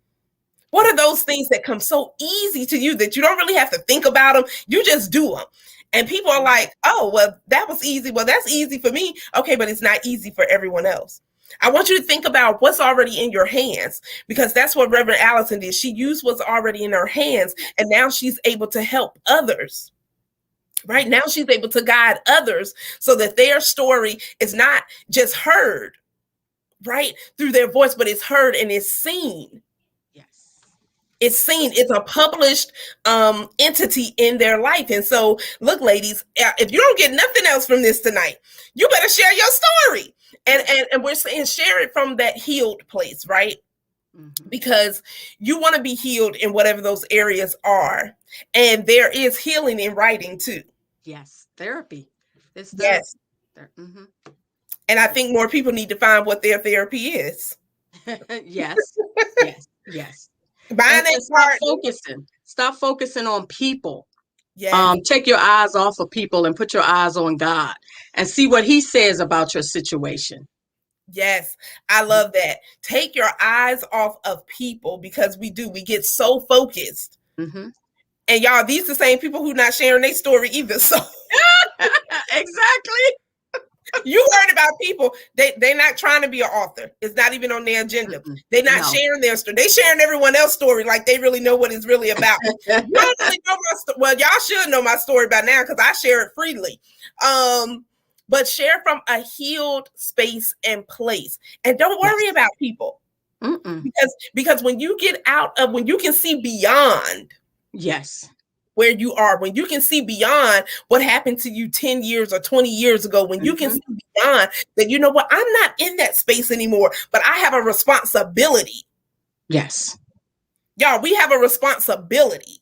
Speaker 1: What are those things that come so easy to you that you don't really have to think about them? You just do them. And people are like, oh, well, that was easy. Well, that's easy for me. Okay, but it's not easy for everyone else. I want you to think about what's already in your hands, because that's what Reverend Allison did. She used what's already in her hands, and now she's able to help others. Right now, she's able to guide others so that their story is not just heard, right, through their voice, but it's heard and it's seen. Yes, it's seen. It's a published entity in their life. And so, look, ladies, if you don't get nothing else from this tonight, you better share your story. And we're saying share it from that healed place, right? Because you want to be healed in whatever those areas are. And there is healing in writing too.
Speaker 2: Yes. Therapy. It's
Speaker 1: yes. And I think more people need to find what their therapy is.
Speaker 2: Yes. Yes. Stop focusing on people. Yes. Take your eyes off of people and put your eyes on God and see what He says about your situation.
Speaker 1: Yes, I love that. Take your eyes off of people, because we get so focused. And y'all, these the same people who not sharing their story either. So
Speaker 2: exactly.
Speaker 1: You heard about people, they're not trying to be an author. It's not even on their agenda. They're not sharing their story. They sharing everyone else's story like they really know what it's really about. You don't really know my story. Well, y'all should know my story by now because I share it freely. But share from a healed space and place. And don't worry about people. Because when you get out of, when you can see beyond where you are, when you can see beyond what happened to you 10 years or 20 years ago, when you can see beyond that, you know what, I'm not in that space anymore, but I have a responsibility.
Speaker 2: Yes.
Speaker 1: Y'all, we have a responsibility.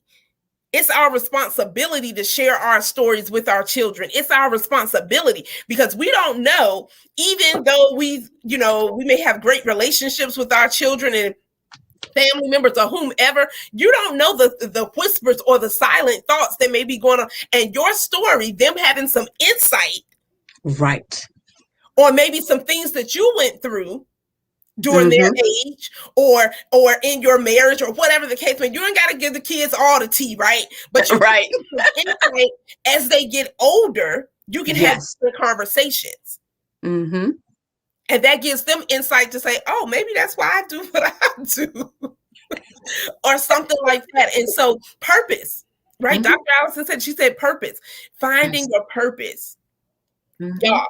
Speaker 1: It's our responsibility to share our stories with our children. It's our responsibility because we don't know, even though we may have great relationships with our children and family members or whomever. You don't know the whispers or the silent thoughts that may be going on. And your story, them having some insight.
Speaker 2: Right.
Speaker 1: Or maybe some things that you went through during their age or in your marriage or whatever the case may be. You ain't got to give the kids all the tea, right? But you
Speaker 2: right.
Speaker 1: insight as they get older, you can have conversations.
Speaker 2: Mm-hmm.
Speaker 1: And that gives them insight to say, oh, maybe that's why I do what I do. Or something like that. And so purpose, right? Dr. Allison said, she said purpose. Finding your purpose. Y'all,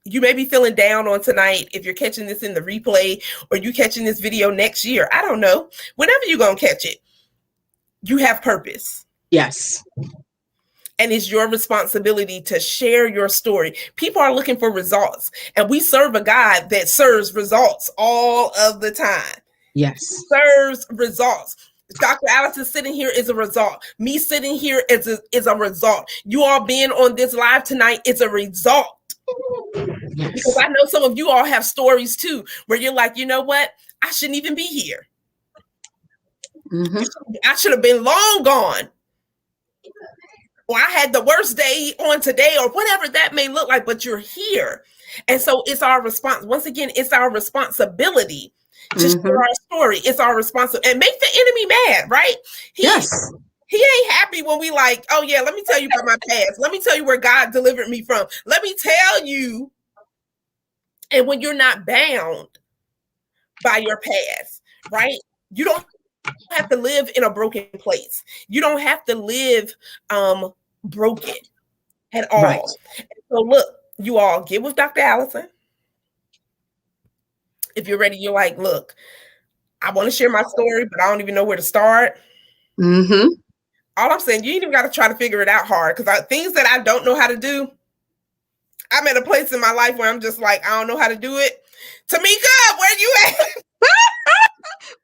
Speaker 1: you may be feeling down on tonight if you're catching this in the replay or you catching this video next year. I don't know. Whenever you're going to catch it, you have purpose.
Speaker 2: Yes.
Speaker 1: And it's your responsibility to share your story. People are looking for results, and we serve a God that serves results all of the time.
Speaker 2: Yes.
Speaker 1: Serves results. Dr. Allison sitting here is a result. Me sitting here is a result. You all being on this live tonight is a result. Yes. Because I know some of you all have stories too, where you're like, you know what? I shouldn't even be here. I should have been long gone. Or I had the worst day on today, or whatever that may look like, but you're here. And so it's our response. Once again, it's our responsibility to share our story. It's our responsibility. And make the enemy mad, right? He ain't happy when we like, oh yeah, let me tell you about my past. Let me tell you where God delivered me from. Let me tell you. And when you're not bound by your past, right? You don't have to live in a broken place. You don't have to live broken at all. Right. So look, you all get with Dr. Allison. If you're ready, you're like, look, I want to share my story, but I don't even know where to start. All I'm saying, you ain't even got to try to figure it out hard, because things that I don't know how to do, I'm at a place in my life where I'm just like, I don't know how to do it. Tamika, where you at?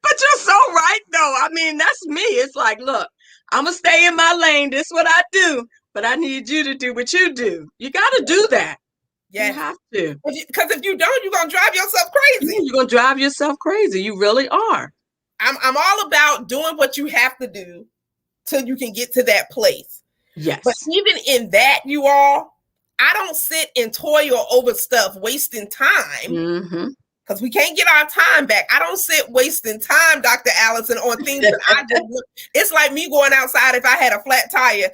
Speaker 2: But you're so right, though. I mean, that's me. It's like, look, I'm going to stay in my lane. This is what I do. But I need you to do what you do. You got to do that. Yeah. You have to.
Speaker 1: Because if you don't, you're going to drive yourself crazy.
Speaker 2: Yeah, you're going to drive yourself crazy. You really are.
Speaker 1: I'm all about doing what you have to do till you can get to that place.
Speaker 2: Yes.
Speaker 1: But even in that, you all, I don't sit and toil over stuff, wasting time. Because we can't get our time back. I don't sit wasting time, Dr. Allison, on things that I just look. It's like me going outside if I had a flat tire.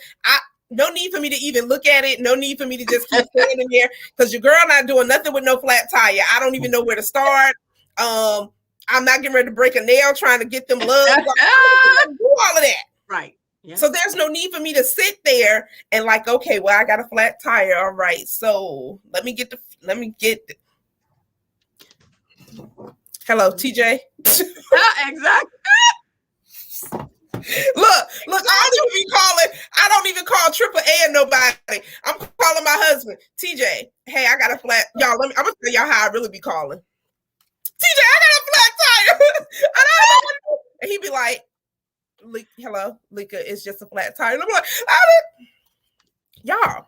Speaker 1: No need for me to even look at it. No need for me to just keep standing there, because your girl not doing nothing with no flat tire. I don't even know where to start. I'm not getting ready to break a nail trying to get them lugs. I don't do all of that.
Speaker 2: Right. Yeah.
Speaker 1: So there's no need for me to sit there and like, okay, well, I got a flat tire. All right. So let me get hello, TJ.
Speaker 2: Exactly.
Speaker 1: Look, I don't even call AAA and nobody. I'm calling my husband. TJ, hey, I got a flat. Y'all, I'm gonna tell y'all how I really be calling. TJ, I got a flat tire. And he'd be like, hello, Lika, it's just a flat tire. And I'm like, y'all,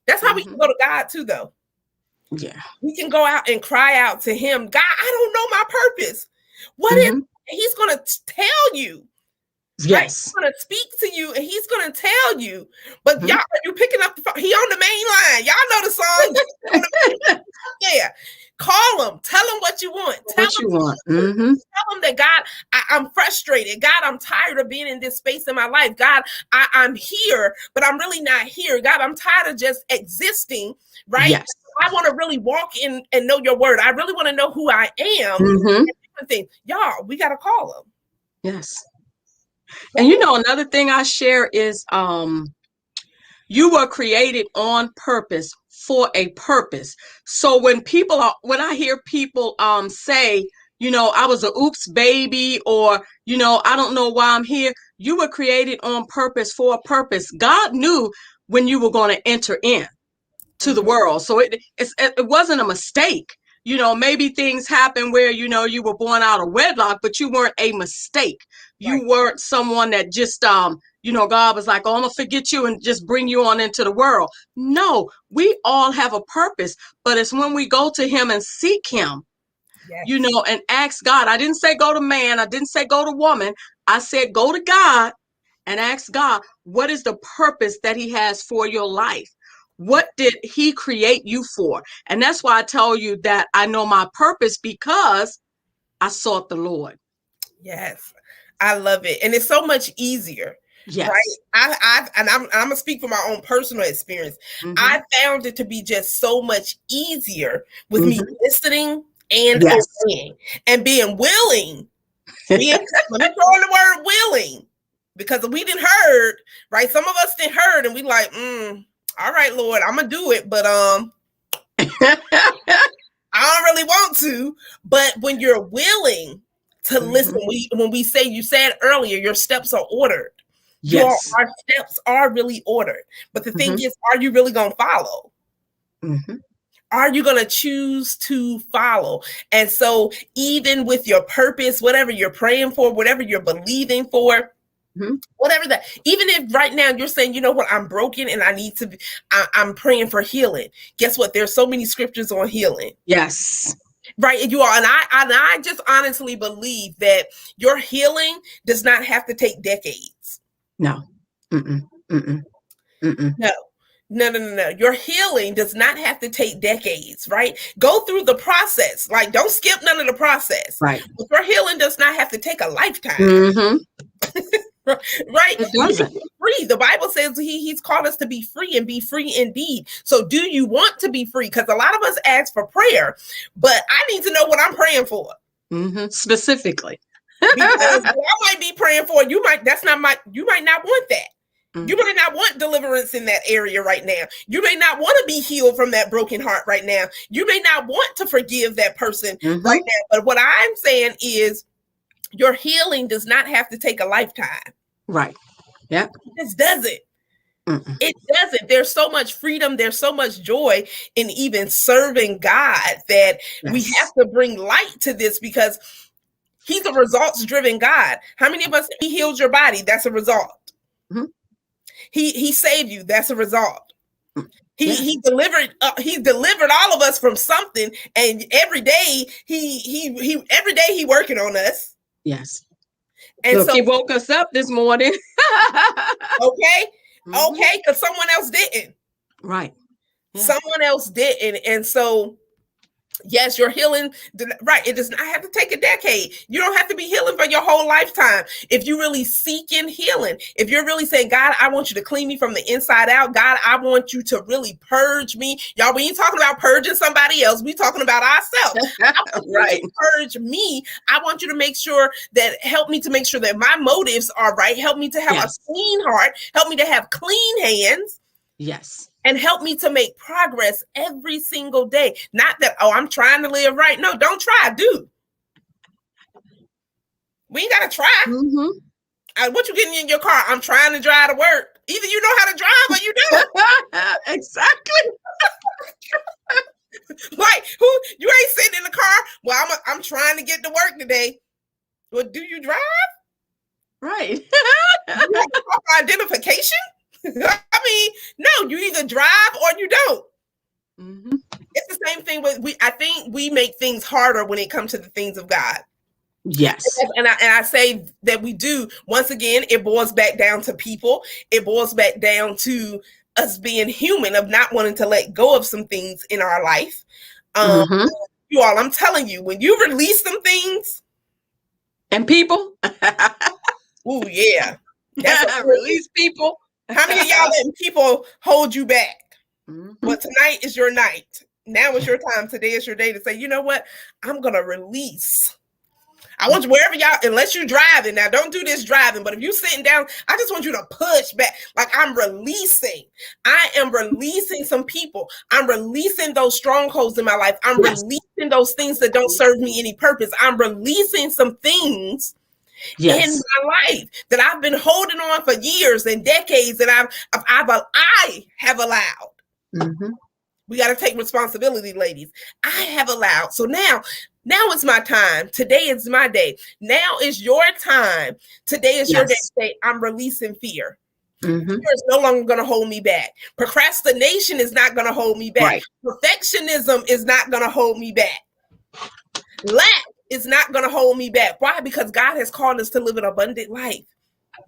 Speaker 1: that's how we can go to God too, though.
Speaker 2: Yeah.
Speaker 1: We can go out and cry out to him. God, I don't know my purpose. What is, he's going to tell you.
Speaker 2: Yes.
Speaker 1: Right? He's going to speak to you and he's going to tell you. But y'all, are you picking up the phone? He on the main line. Y'all know the song. Yeah. Call him. Tell him what you want. Tell him that, God, I'm frustrated. God, I'm tired of being in this space in my life. God, I'm here, but I'm really not here. God, I'm tired of just existing, right?
Speaker 2: Yes.
Speaker 1: I want to really walk in and know your word. I really want to know who I am. Y'all, we got to call him.
Speaker 2: Yes. And you know, another thing I share is you were created on purpose for a purpose. So when I hear people say, you know, I was a oops baby, or, you know, I don't know why I'm here. You were created on purpose for a purpose. God knew when you were going to enter in to the world. So it wasn't a mistake. You know, maybe things happen where, you know, you were born out of wedlock, but you weren't a mistake. You weren't someone that just, you know, God was like, oh, I'm going to forget you and just bring you on into the world. No, we all have a purpose, but it's when we go to him and seek him you
Speaker 1: Yes.
Speaker 2: know, and ask God. I didn't say go to man. I didn't say go to woman. I said go to God and ask God, what is the purpose that he has for your life? What did he create you for? And that's why I tell you that I know my purpose, because I sought the Lord.
Speaker 1: Yes. I love it. And it's so much easier. Right.
Speaker 2: Yes.
Speaker 1: I'm gonna speak from my own personal experience.
Speaker 2: Mm-hmm.
Speaker 1: I found it to be just so much easier with me
Speaker 2: Mm-hmm.
Speaker 1: listening and
Speaker 2: Yes.
Speaker 1: obeying and being willing. Let me throw in the word willing, because we didn't heard, right? Some of us didn't heard, and we like, all right, Lord, I'm gonna do it, but I don't really want to. But when you're willing to listen, when we say, you said earlier, your steps are ordered.
Speaker 2: Yes.
Speaker 1: Our steps are really ordered. But the thing is, are you really going to follow? Are you going to choose to follow? And so even with your purpose, whatever you're praying for, whatever you're believing for, whatever that, even if right now you're saying, you know what, I'm broken and I need to be, I'm praying for healing. Guess what? There's so many scriptures on healing.
Speaker 2: Yes.
Speaker 1: Right. You are. And I just honestly believe that your healing does not have to take decades.
Speaker 2: No.
Speaker 1: No. Your healing does not have to take decades, right? Go through the process. Like, don't skip none of the process.
Speaker 2: Right.
Speaker 1: But your healing does not have to take a lifetime. Right?
Speaker 2: It doesn't.
Speaker 1: Free. The Bible says he's called us to be free and be free indeed. So do you want to be free? Because a lot of us ask for prayer, but I need to know what I'm praying for.
Speaker 2: Specifically.
Speaker 1: Because I might be praying for, you might not want that. You may not want deliverance in that area right now. You may not want to be healed from that broken heart right now. You may not want to forgive that person right now. But what I'm saying is, your healing does not have to take a lifetime.
Speaker 2: Right. Yeah.
Speaker 1: It just doesn't. It doesn't. There's so much freedom. There's so much joy in even serving God that we have to bring light to this, because he's a results-driven God. How many of us, he healed your body? That's a result. He saved you. That's a result. He delivered all of us from something, and every day he working on us.
Speaker 2: Yes.
Speaker 1: And
Speaker 2: look,
Speaker 1: so
Speaker 2: he woke us up this morning.
Speaker 1: okay, because someone else didn't.
Speaker 2: Right. Yeah.
Speaker 1: Someone else didn't, and so. Yes, your healing, right? It does not have to take a decade. You don't have to be healing for your whole lifetime. If you really seeking healing, if you're really saying, God, I want you to clean me from the inside out. God, I want you to really purge me. Y'all, we ain't talking about purging somebody else. We talking about ourselves. Right. Purge me. I want you to make sure that, help me to make sure that my motives are right. Help me to have a clean heart. Help me to have clean hands.
Speaker 2: Yes.
Speaker 1: And help me to make progress every single day. Not that, I'm trying to live right. No, don't try, do. We ain't got to try. What you getting in your car? I'm trying to drive to work. Either you know how to drive or you don't.
Speaker 2: Exactly.
Speaker 1: Like, you ain't sitting in the car. Well, I'm trying to get to work today. Well, do you drive?
Speaker 2: Right.
Speaker 1: You have proper identification? I mean, no, you either drive or you don't. It's the same thing with I think we make things harder when it comes to the things of God.
Speaker 2: Yes.
Speaker 1: And I say that we do. Once again, it boils back down to people. It boils back down to us being human, of not wanting to let go of some things in our life. You all, I'm telling you, when you release some things.
Speaker 2: And people.
Speaker 1: Oh, yeah.
Speaker 2: Release people.
Speaker 1: How many of y'all letting people hold you back? Well, tonight is your night. Now is your time. Today is your day to say, you know what? I'm going to release. I want you, wherever y'all, unless you're driving. Now, don't do this driving. But if you're sitting down, I just want you to push back. Like, I'm releasing. I am releasing some people. I'm releasing those strongholds in my life. I'm releasing those things that don't serve me any purpose. I'm releasing some things in my life that I've been holding on for years and decades, and I have allowed. We got to take responsibility, ladies. I have allowed. So now it's my time. Today is my day. Now is your time. Today is your day to say, I'm releasing fear. Fear is no longer going to hold me back. Procrastination is not going to hold me back. Perfectionism is not going to hold me back. Lack is not going to hold me back. Why? Because God has called us to live an abundant life.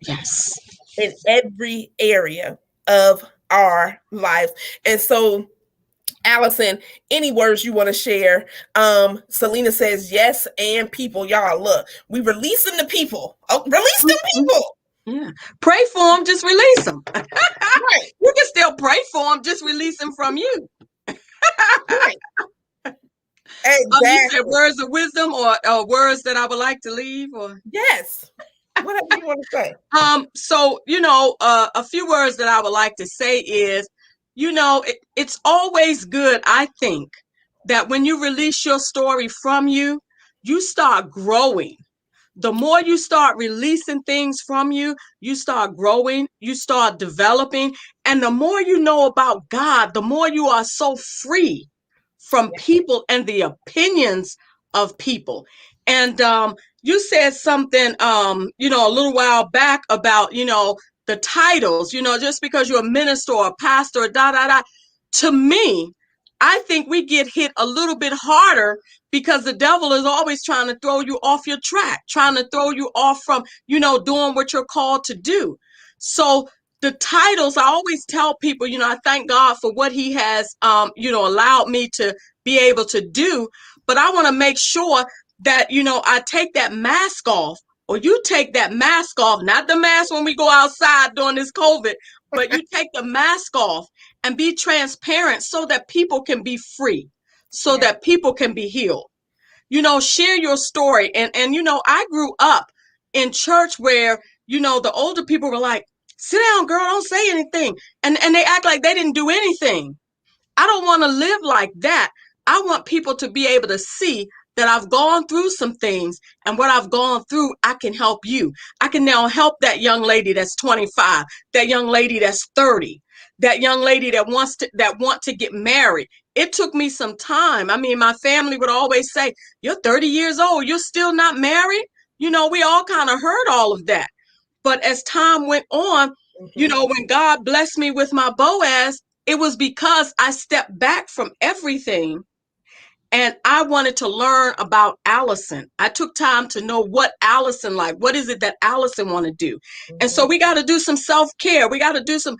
Speaker 2: Yes.
Speaker 1: In every area of our life. And so, Allison, any words you want to share? Selena says yes, and people, y'all, look, we releasing the people. Oh, release the people.
Speaker 2: Yeah. Pray for them, just release them.
Speaker 1: Right.
Speaker 2: You can still pray for them, just release them from you.
Speaker 1: Right. Exactly.
Speaker 2: You said words of wisdom or words that I would like to leave, or
Speaker 1: yes. Whatever you want to say.
Speaker 2: So, a few words that I would like to say is, it's always good, I think, that when you release your story from you, you start growing. The more you start releasing things from you, you start growing, you start developing. And the more you know about God, the more you are so free from people and the opinions of people. And you said something, a little while back about, the titles, just because you're a minister or a pastor, da, da, da. To me, I think we get hit a little bit harder because the devil is always trying to throw you off your track, trying to throw you off from, doing what you're called to do. So the titles, I always tell people, I thank God for what he has, allowed me to be able to do. But I want to make sure that, I take that mask off, or you take that mask off, not the mask when we go outside during this COVID, but you take the mask off and be transparent so that people can be free, so that people can be healed. Share your story. And I grew up in church where, the older people were like, sit down, girl, don't say anything. And they act like they didn't do anything. I don't want to live like that. I want people to be able to see that I've gone through some things, and what I've gone through, I can help you. I can now help that young lady that's 25, that young lady that's 30, that young lady that want to get married. It took me some time. I mean, my family would always say, you're 30 years old, you're still not married. We all kind of heard all of that. But as time went on, when God blessed me with my Boaz, it was because I stepped back from everything and I wanted to learn about Allison. I took time to know what Allison like. What is it that Allison want to do? And so we got to do some self-care. We got to do some,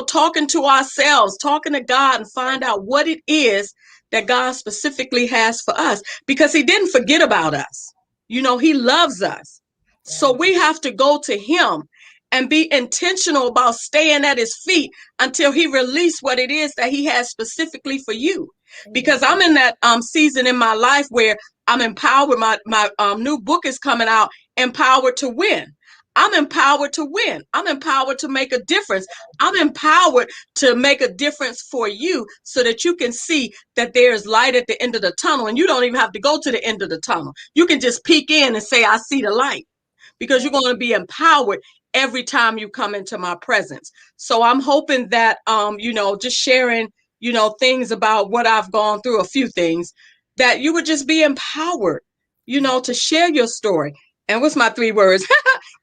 Speaker 2: talking to ourselves, talking to God, and find out what it is that God specifically has for us, because he didn't forget about us. He loves us. So we have to go to him and be intentional about staying at his feet until he releases what it is that he has specifically for you. Because I'm in that season in my life where I'm empowered. My new book is coming out, Empowered to Win. I'm empowered to win. I'm empowered to make a difference. I'm empowered to make a difference for you so that you can see that there's light at the end of the tunnel, and you don't even have to go to the end of the tunnel. You can just peek in and say, I see the light, because you're going to be empowered every time you come into my presence. So I'm hoping that, just sharing, things about what I've gone through, a few things, that you would just be empowered, to share your story. And what's my 3 words?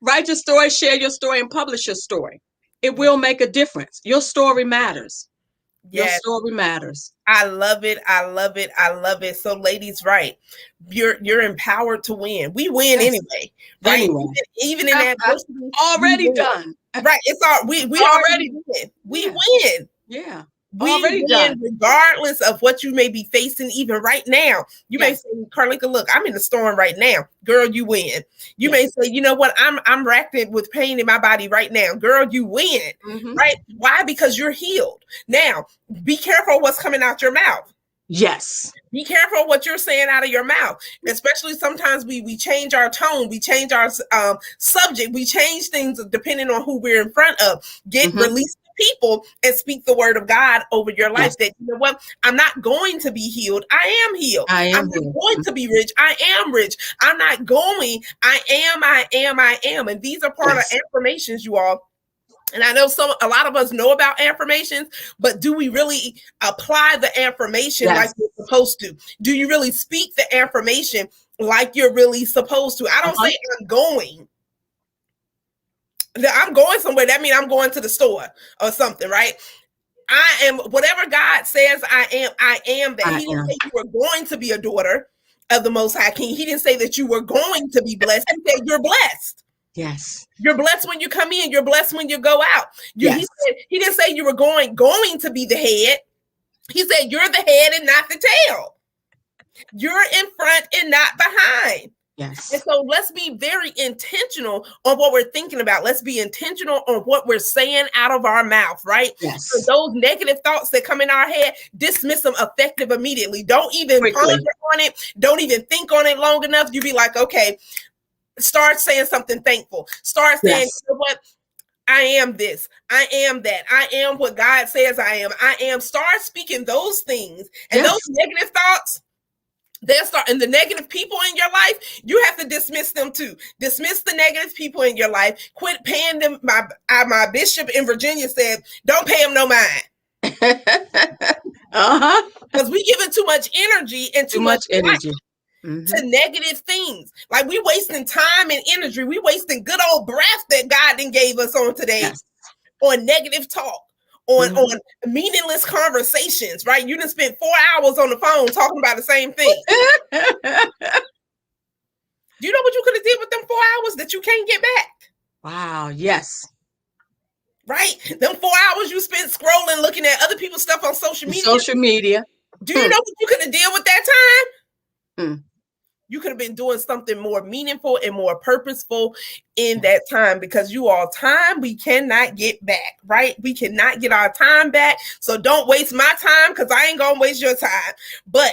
Speaker 2: Write your story, share your story, and publish your story. It will make a difference. Your story matters. Your story matters.
Speaker 1: I love it. I love it. I love it. So, ladies, right, you're empowered to win. We win anyway, right?
Speaker 2: Anyway.
Speaker 1: Even in adversity,
Speaker 2: already done.
Speaker 1: Right. It's all we already win. We win.
Speaker 2: Yeah.
Speaker 1: We win done. Regardless of what you may be facing, even right now. You may say, Carlika, look, I'm in the storm right now. Girl, you win. You may say, you know what? I'm racked with pain in my body right now. Girl, you win. Right? Why? Because you're healed. Now, be careful what's coming out your mouth.
Speaker 2: Yes.
Speaker 1: Be careful what you're saying out of your mouth. Especially sometimes we change our tone, we change our subject, we change things depending on who we're in front of. Release people and speak the word of God over your life. That, you know what, I'm not going to be healed. I am healed. I'm not going to be rich. I am rich. I'm not going. I am. And these are part of affirmations, you all. And I know a lot of us know about affirmations, but do we really apply the affirmation like we're supposed to? Do you really speak the affirmation like you're really supposed to? I don't say I'm going somewhere. That means I'm going to the store or something, right? I am whatever God says I am. That he didn't say you were going to be a daughter. of the Most High King. He didn't say that you were going to be blessed. He said you're blessed.
Speaker 2: Yes.
Speaker 1: You're blessed when you come in. You're blessed when you go out.
Speaker 2: Yes.
Speaker 1: He didn't say you were going to be the head. He said you're the head and not the tail. You're in front and not behind.
Speaker 2: Yes.
Speaker 1: And so let's be very intentional on what we're thinking about. Let's be intentional on what we're saying out of our mouth, right?
Speaker 2: Yes.
Speaker 1: So those negative thoughts that come in our head, dismiss them effective immediately. Don't even ponder on it. Don't even think on it long enough. You be like, okay, start saying something thankful. Start saying, you know what? I am this. I am that. I am what God says I am. I am. Start speaking those things. And those negative thoughts, they'll start. And the negative people in your life, you have to dismiss them too. Dismiss the negative people in your life. Quit paying them. My bishop in Virginia said, don't pay them no mind. Because we giving too much energy and too much energy. To negative things. Like we wasting time and energy. We wasting good old breath that God then gave us on today on negative talk, on meaningless conversations, right? You done spent 4 hours on the phone talking about the same thing. Do you know what you could have did with them 4 hours that you can't get back?
Speaker 2: Wow, yes.
Speaker 1: Right? Them 4 hours you spent scrolling, looking at other people's stuff on social media. Do you know what you could have did with that time? You could have been doing something more meaningful and more purposeful in that time, because you all time we cannot get back, right? We cannot get our time back. So don't waste my time, because I ain't gonna waste your time. But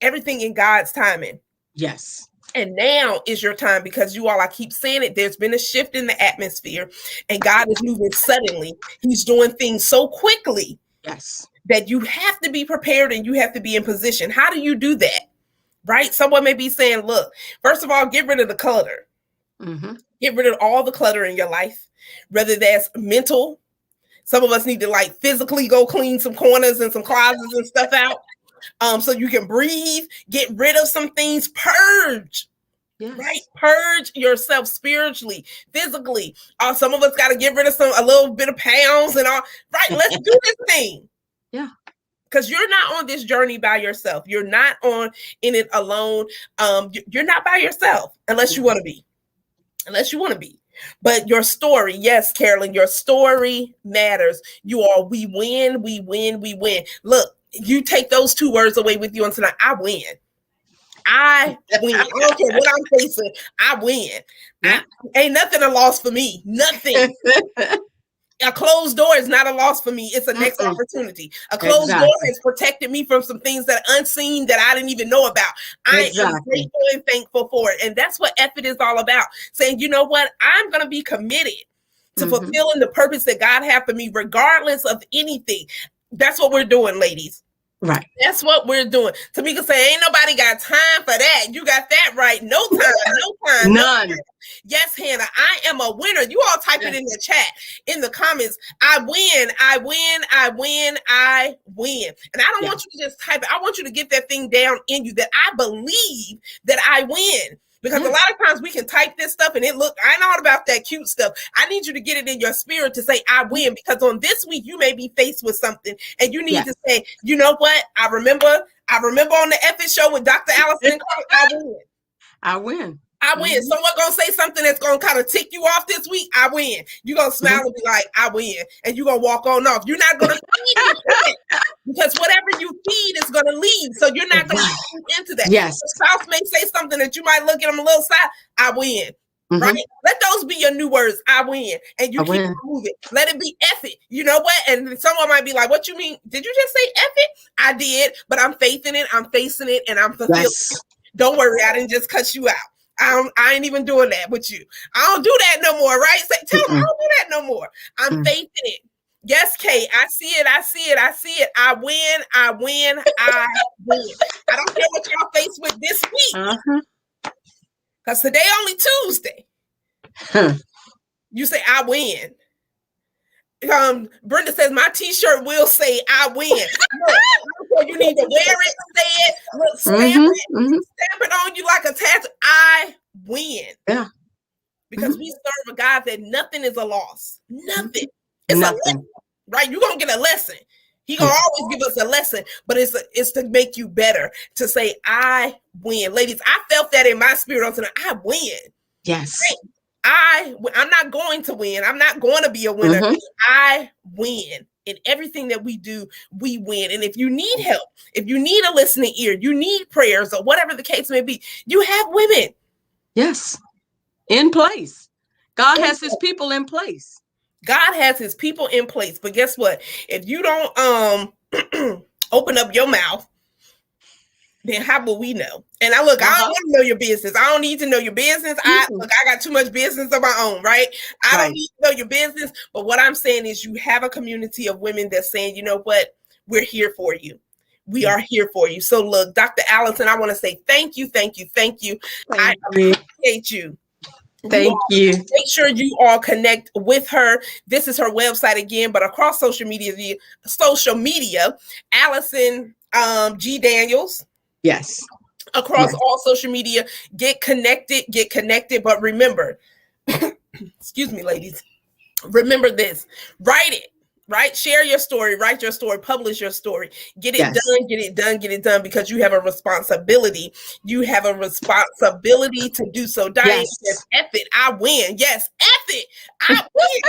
Speaker 1: everything in God's timing.
Speaker 2: Yes.
Speaker 1: And now is your time, because you all, I keep saying it, there's been a shift in the atmosphere and God is moving suddenly. He's doing things so quickly.
Speaker 2: Yes.
Speaker 1: That you have to be prepared and you have to be in position. How do you do that? Right? Someone may be saying, look, first of all, get rid of the clutter. Get rid of all the clutter in your life, whether that's mental. Some of us need to like physically go clean some corners and some closets and stuff out. So you can breathe, get rid of some things, purge, right? Purge yourself spiritually, physically. Some of us got to get rid of a little bit of pounds and all, right? Let's do this thing.
Speaker 2: Yeah.
Speaker 1: Because you're not on this journey by yourself. You're not in it alone. You're not by yourself unless you want to be. But your story, yes, Carolyn, your story matters. You all, we win. Look, you take those 2 words away with you on tonight. I win. I don't care what I'm facing. I win. Ain't nothing a loss for me. Nothing. A closed door is not a loss for me. It's a next opportunity. A closed door has protected me from some things that are unseen that I didn't even know about. I am grateful and thankful for it. And that's what effort is all about. Saying, you know what? I'm going to be committed to fulfilling the purpose that God has for me, regardless of anything. That's what we're doing, ladies.
Speaker 2: Right.
Speaker 1: That's what we're doing. Tamika say, ain't nobody got time for that. You got that right. No time.
Speaker 2: None.
Speaker 1: Yes, Hannah, I am a winner. You all type it in the chat, in the comments. I win. And I don't want you to just type it. I want you to get that thing down in you, that I believe that I win. Because a lot of times we can type this stuff and I know all about that cute stuff. I need you to get it in your spirit to say, I win. Because on this week, you may be faced with something and you need to say, you know what? I remember on the Effort Show with Dr. Allison, I win. Someone gonna say something that's gonna kind of tick you off this week. I win. You're gonna smile and be like, I win. And you're gonna walk on off. You're not gonna feed it, because whatever you feed is gonna leave. So you're not gonna feed into that.
Speaker 2: Yes.
Speaker 1: The spouse may say something that you might look at them a little side. I win. Right? Let those be your new words. I win. And you keep moving. Let it be effort. You know what? And someone might be like, what you mean? Did you just say effort? I did, but I'm faithing it. I'm facing it, and I'm fulfilling it. Don't worry, I didn't just cut you out. I ain't even doing that with you. I don't do that no more, right? Tell them I don't do that no more. I'm faithing it. Yes, Kate, I see it. I win. I win. I don't care what y'all face with this week. Because today only Tuesday. You say, I win. Brenda says, my t-shirt will say, I win. Look, you need to wear it, say it, look, stamp it on you like a tattoo. I win. Yeah. Because we serve a God that nothing is a loss. Nothing. It's a lesson, right? You're going to get a lesson. He gonna always give us a lesson, but it's to make you better, to say, I win. Ladies, I felt that in my spirit on tonight. I win.
Speaker 2: Yes.
Speaker 1: I'm not going to win. I'm not going to be a winner. I win. In everything that we do, we win. And if you need help, if you need a listening ear, you need prayers or whatever the case may be, you have women.
Speaker 2: Yes. In place. God has his people in place.
Speaker 1: God has his people in place. But guess what? If you don't open up your mouth, then how will we know? And I look, I don't want to know your business. I don't need to know your business. I got too much business of my own, right? I don't need to know your business. But what I'm saying is, you have a community of women that's saying, you know what? We're here for you. We are here for you. So look, Dr. Allison, I want to say thank you, thank you, thank you. I appreciate you.
Speaker 2: Thank you.
Speaker 1: Make sure you all connect with her. This is her website again, but across social media, Allison G. Daniels.
Speaker 2: Yes.
Speaker 1: Across all social media, get connected. But remember, excuse me, ladies, remember this, write it. Right? Share your story, write your story, publish your story, get it done, because you have a responsibility. You have a responsibility to do so. Diane says, F it, I win. Yes, F it, I win.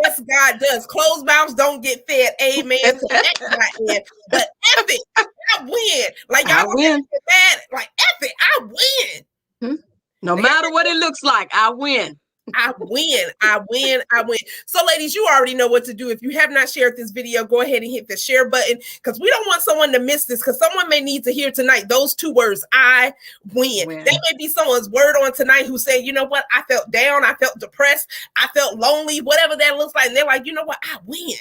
Speaker 1: Yes, God does. Closed mouths don't get fed. Amen. So that's not in. But F it, I win. Like, y'all win. Bad. Like, F it, I win.
Speaker 2: No matter what it looks like, I win.
Speaker 1: I win. So ladies, you already know what to do. If you have not shared this video, go ahead and hit the share button, because we don't want someone to miss this, because someone may need to hear tonight those two words, I win. That may be someone's word on tonight who's saying, you know what, I felt down, I felt depressed, I felt lonely, whatever that looks like. And they're like, you know what, I win.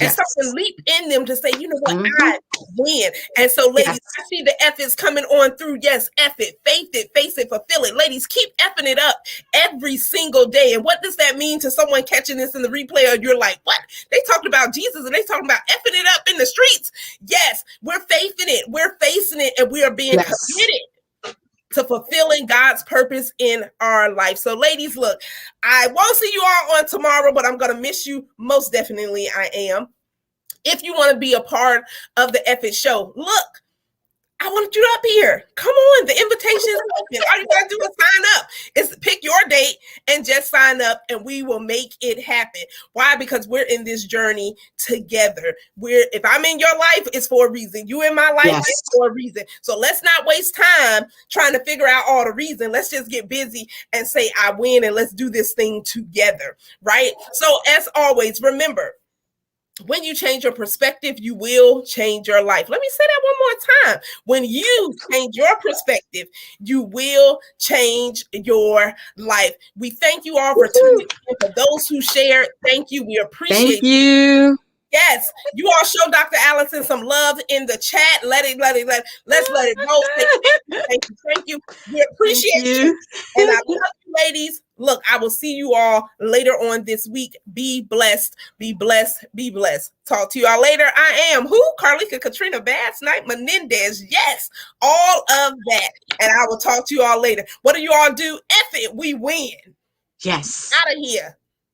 Speaker 1: And something leap in them to say, you know what, I win. And so, ladies, I see the F is coming on through. Yes, F it, faith it, face it, fulfill it. Ladies, keep effing it up every single day. And what does that mean to someone catching this in the replay? Or you're like, what? They talked about Jesus and they talking about effing it up in the streets. Yes, we're faithing it. We're facing it. And we are being committed to fulfilling God's purpose in our life. So ladies, look, I won't see you all on tomorrow, but I'm going to miss you. Most definitely I am. If you want to be a part of the F It Show, look, I want you up here. Come on, the invitation is open. All you got to do is sign up. It's pick your date and just sign up, and we will make it happen. Why? Because we're in this journey together. If I'm in your life, it's for a reason. You in my life, it's for a reason. So let's not waste time trying to figure out all the reason. Let's just get busy and say, I win, and let's do this thing together, right? So as always, remember, when you change your perspective, you will change your life. Let me say that one more time. When you change your perspective, you will change your life. We thank you all for tuning in. For those who shared, thank you. We appreciate you. Yes, you all show Dr. Allison some love in the chat. Let's let it go. Thank you. We appreciate you. And I love you, ladies. Look, I will see you all later on this week. Be blessed. Be blessed. Be blessed. Talk to you all later. I am who? Carlika Katrina Basnight-Menendez. Yes, all of that. And I will talk to you all later. What do you all do? F it. We win.
Speaker 2: Yes.
Speaker 1: Out of here.